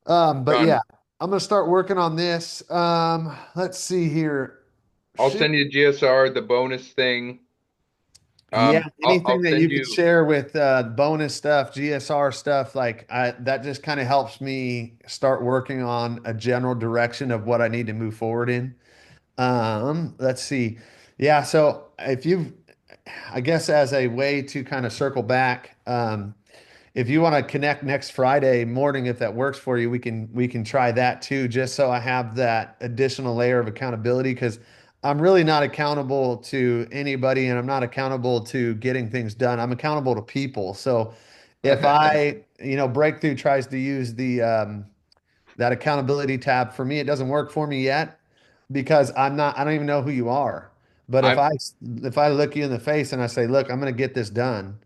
but John, yeah, I'm gonna start working on this. Let's see here. I'll Shoot. send you GSR, the bonus thing. Yeah, anything I'll that you send could you. share with bonus stuff, GSR stuff, like that just kind of helps me start working on a general direction of what I need to move forward in. Let's see. Yeah, so if you've, I guess as a way to kind of circle back, if you want to connect next Friday morning, if that works for you, we can try that too, just so I have that additional layer of accountability because I'm really not accountable to anybody and I'm not accountable to getting things done. I'm accountable to people. So if I, Breakthrough tries to use the that accountability tab for me, it doesn't work for me yet because I don't even know who you are. But I'm if I look you in the face and I say, look, I'm going to get this done,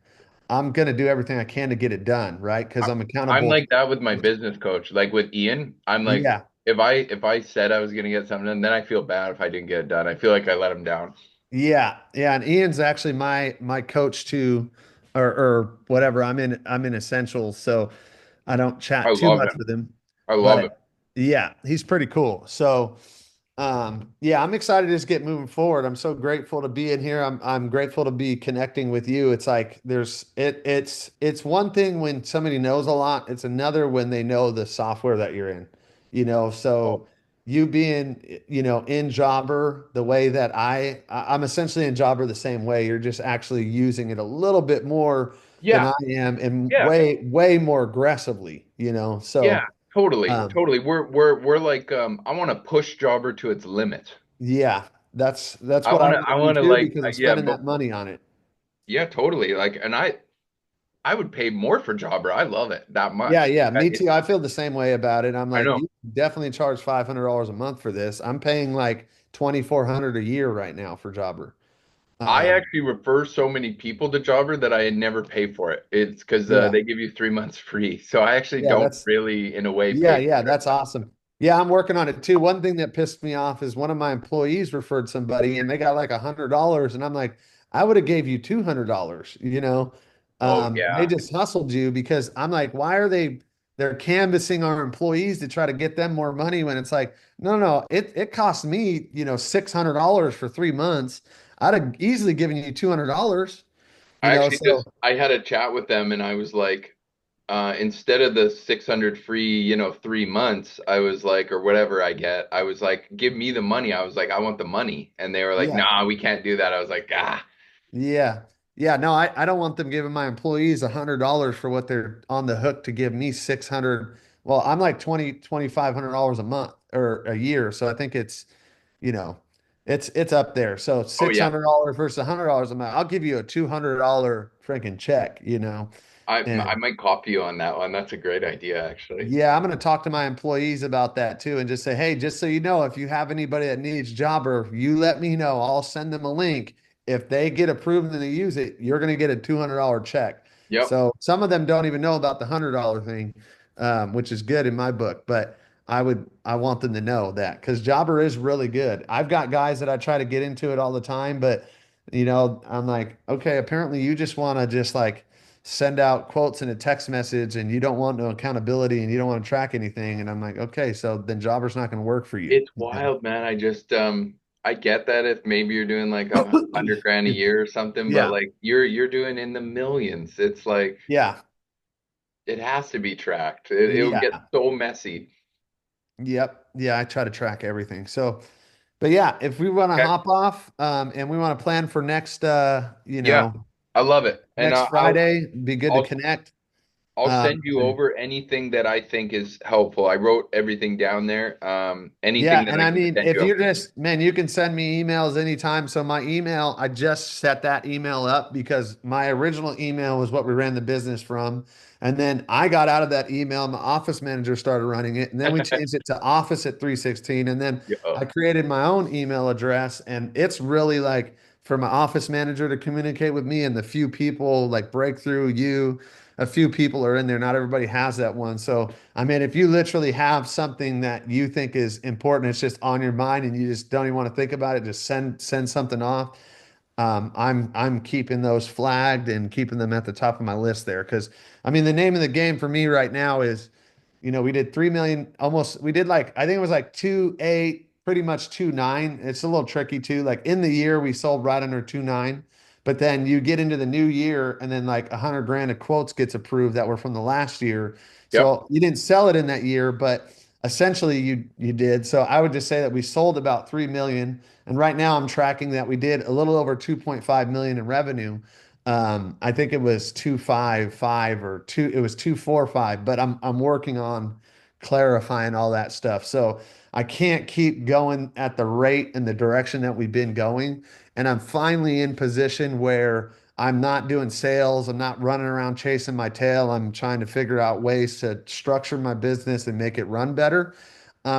I'm going to do everything I can to get it done, right? Because I'm I'm accountable. like that with my business coach. Like with Ian, I'm like Yeah. if I said I was gonna get something done, then I feel bad if I didn't get it done. I feel like I let him down. Yeah. Yeah. And Ian's actually my coach too, or whatever. I'm in Essentials, so I don't I chat too love much him. with him. I love it. But yeah, he's pretty cool. So yeah, I'm excited to just get moving forward. I'm so grateful to be in here. I'm grateful to be connecting with you. It's like it's one thing when somebody knows a lot. It's another when they know the software that you're in. Oh, So you being, in Jobber the way that I'm essentially in Jobber the same way. You're just actually using it a little bit more than yeah, I am and yeah, way more aggressively, yeah. So Totally, um totally. We're like I want to push Jobber to its limit. yeah, that's I what I wanna want I to do wanna too like because I'm yeah, spending but that money on it. yeah, totally. Like, and I would pay more for Jobber. I love it that Yeah, much. yeah, me too. I feel the same way about it. I'm I like, know. you definitely charge $500 a month for this. I'm paying like 2,400 a year right now for Jobber. I Um, actually refer so many people to Jobber that I never pay for it. It's because yeah, they give you 3 months free. So I actually yeah, don't that's really, in a way, Yeah, pay yeah, for it. that's awesome. Yeah, I'm working on it too. One thing that pissed me off is one of my employees referred somebody and they got like $100, and I'm like, I would have gave you $200, Oh They yeah. just hustled you because I'm like, why are they're canvassing our employees to try to get them more money when it's like, no, it cost me, $600 for 3 months. I'd have easily given you $200, I actually so just I had a chat with them and I was like, instead of the 600 free, 3 months, I was like, or whatever I get, I was like, give me the money. I was like, I want the money. And they were like, yeah. nah, we can't do that. I was like, ah, Yeah. Yeah. No, I don't want them giving my employees $100 for what they're on the hook to give me 600. Well, I'm like 2,500 dollars a month or a year. So I think you know, it's up there. So oh yeah. $600 versus $100 a month. I'll give you a $200 freaking check. I And might copy you on that one. That's a great idea, actually. yeah, I'm going to talk to my employees about that too and just say, hey, just so you know, if you have anybody that needs Jobber, you let me know. I'll send them a link. If they get approved and they use it, you're going to get a $200 check. Yep. So some of them don't even know about the $100 thing. which is good in my book. But I want them to know that because Jobber is really good. I've got guys that I try to get into it all the time, but I'm like, okay, apparently you just want to just like send out quotes in a text message and you don't want no accountability and you don't want to track anything. And I'm like, okay, so then Jobber's not going to work for you. It's wild, man. I get that if maybe you're doing like 100 grand a year or something, but Yeah. like you're doing in the millions. It's like Yeah. it has to be tracked. It'll get Yeah. so messy. Yep. Yeah. I try to track everything. So, but yeah, if we want to Okay. hop off, and we want to plan for next, Yeah, I love it. And next Friday, be good to I'll connect. I'll Um, send you and over anything that I think is helpful. I wrote everything down there. yeah, Anything that and I I can mean, send if you, I'll you're send you. just, man, you can send me emails anytime. So my email, I just set that email up because my original email was what we ran the business from. And then I got out of that email. My office manager started running it. And then we changed it to office at 316. And then Yeah. I created my own email address. And it's really like for my office manager to communicate with me and the few people like Breakthrough, you, a few people are in there. Not everybody has that one. So I mean, if you literally have something that you think is important, it's just on your mind and you just don't even want to think about it, just send something off. I'm keeping those flagged and keeping them at the top of my list there because I mean the name of the game for me right now is we did 3 million almost we did like I think it was like 2.8, pretty much 2.9. It's a little tricky too. Like in the year we sold right under 2.9, but then you get into the new year and then like 100 grand of quotes gets approved that were from the last year. Yep. So you didn't sell it in that year, but essentially you did. So I would just say that we sold about 3 million. And right now I'm tracking that we did a little over 2.5 million in revenue. I think it was 255 or two, it was 245, but I'm working on clarifying all that stuff. So I can't keep going at the rate and the direction that we've been going. And I'm finally in position where I'm not doing sales. I'm not running around chasing my tail. I'm trying to figure out ways to structure my business and make it run better.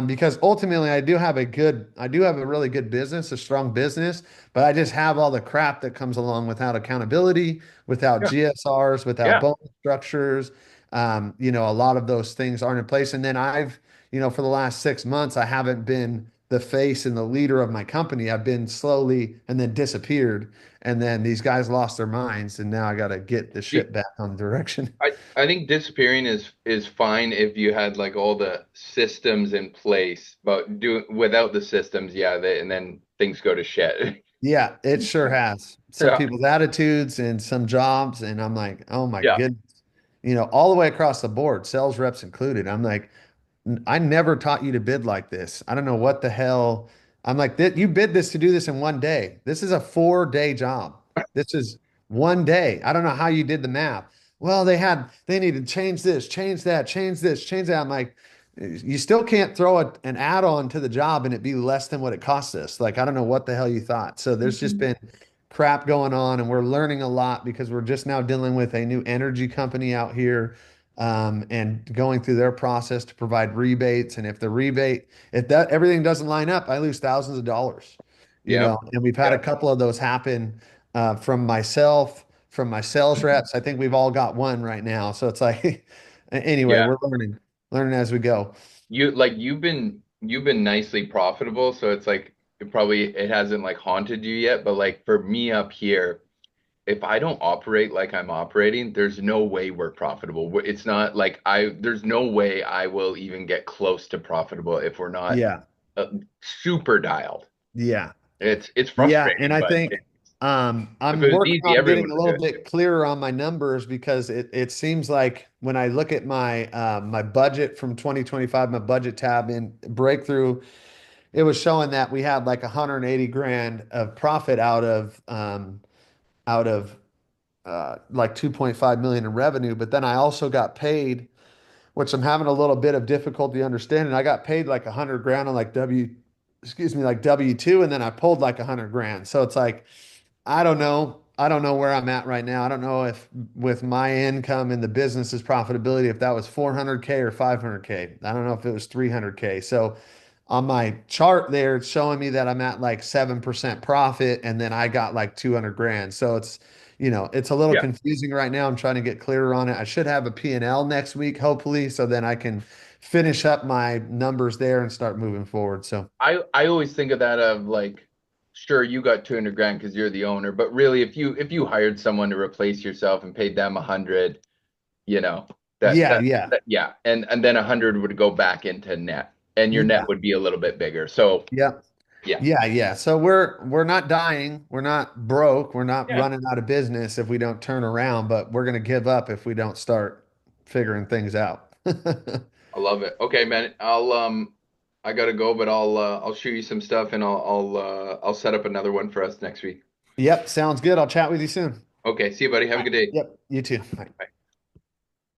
Because ultimately, I do have a really good business, a strong business, but I just have all the crap that comes along without accountability, without Yeah. GSRs, without Yeah. bonus structures. A lot of those things aren't in place. And then for the last 6 months, I haven't been the face and the leader of my company. I've been slowly and then disappeared. And then these guys lost their minds, and now I got to get the See, shit back on direction. I think disappearing is fine if you had like all the systems in place, but do without the systems, yeah, and then things go to shit. Yeah, it sure has. Some Yeah. people's attitudes and some jobs, and I'm like, oh my Yeah. goodness. All the way across the board, sales reps included. I'm like, I never taught you to bid like this. I don't know what the hell. I'm like, you bid this to do this in one day. This is a 4-day job. This is one day. I don't know how you did the math. Well, they need to change this, change that, change this, change that. I'm like, you still can't throw an add-on to the job and it be less than what it costs us. Like, I don't know what the hell you thought. So there's just Mhm. been crap going on, and we're learning a lot because we're just now dealing with a new energy company out here, and going through their process to provide rebates. And if that everything doesn't line up, I lose thousands of dollars. Yeah. And we've had a Yeah. couple of those happen from myself, from my sales reps. I think we've all got one right now. So it's like, anyway, Yeah. we're learning as we go. You've been nicely profitable, so it's like it hasn't like haunted you yet, but like for me up here, if I don't operate like I'm operating, there's no way we're profitable. It's not like there's no way I will even get close to profitable if we're not Yeah. super dialed. Yeah. It's Yeah, and frustrating, I but think if I'm it was working easy, on everyone getting a would do little it. bit clearer on my numbers because it seems like when I look at my budget from 2025, my budget tab in Breakthrough, it was showing that we had like 180 grand of profit out of like 2.5 million in revenue, but then I also got paid, which I'm having a little bit of difficulty understanding. I got paid like 100 grand on like W2, and then I pulled like 100 grand. So it's like, I don't know. I don't know where I'm at right now. I don't know if with my income and the business's profitability, if that was 400K or 500K. I don't know if it was 300K. So on my chart there, it's showing me that I'm at like 7% profit and then I got like 200 grand. So it's, it's a little Yeah. confusing right now. I'm trying to get clearer on it. I should have a P&L next week, hopefully, so then I can finish up my numbers there and start moving forward. So, I always think of that of like, sure, you got 200 grand because you're the owner, but really, if you hired someone to replace yourself and paid them 100, you know, that yeah, that, yeah, that yeah, and then 100 would go back into net, and your net yeah, would be a little bit bigger. So yeah. yeah, Yeah, yeah. So we're not dying. We're not broke. We're not yeah, running out of business if we don't turn around, but we're going to give up if we don't start figuring things out. I love it. Okay, man, I gotta go, but I'll shoot you some stuff, and I'll set up another one for us next week. Yep, sounds good. I'll chat with you soon. Okay, see you, buddy. Have All a right. good day. Yep, you too. Bye. Bye.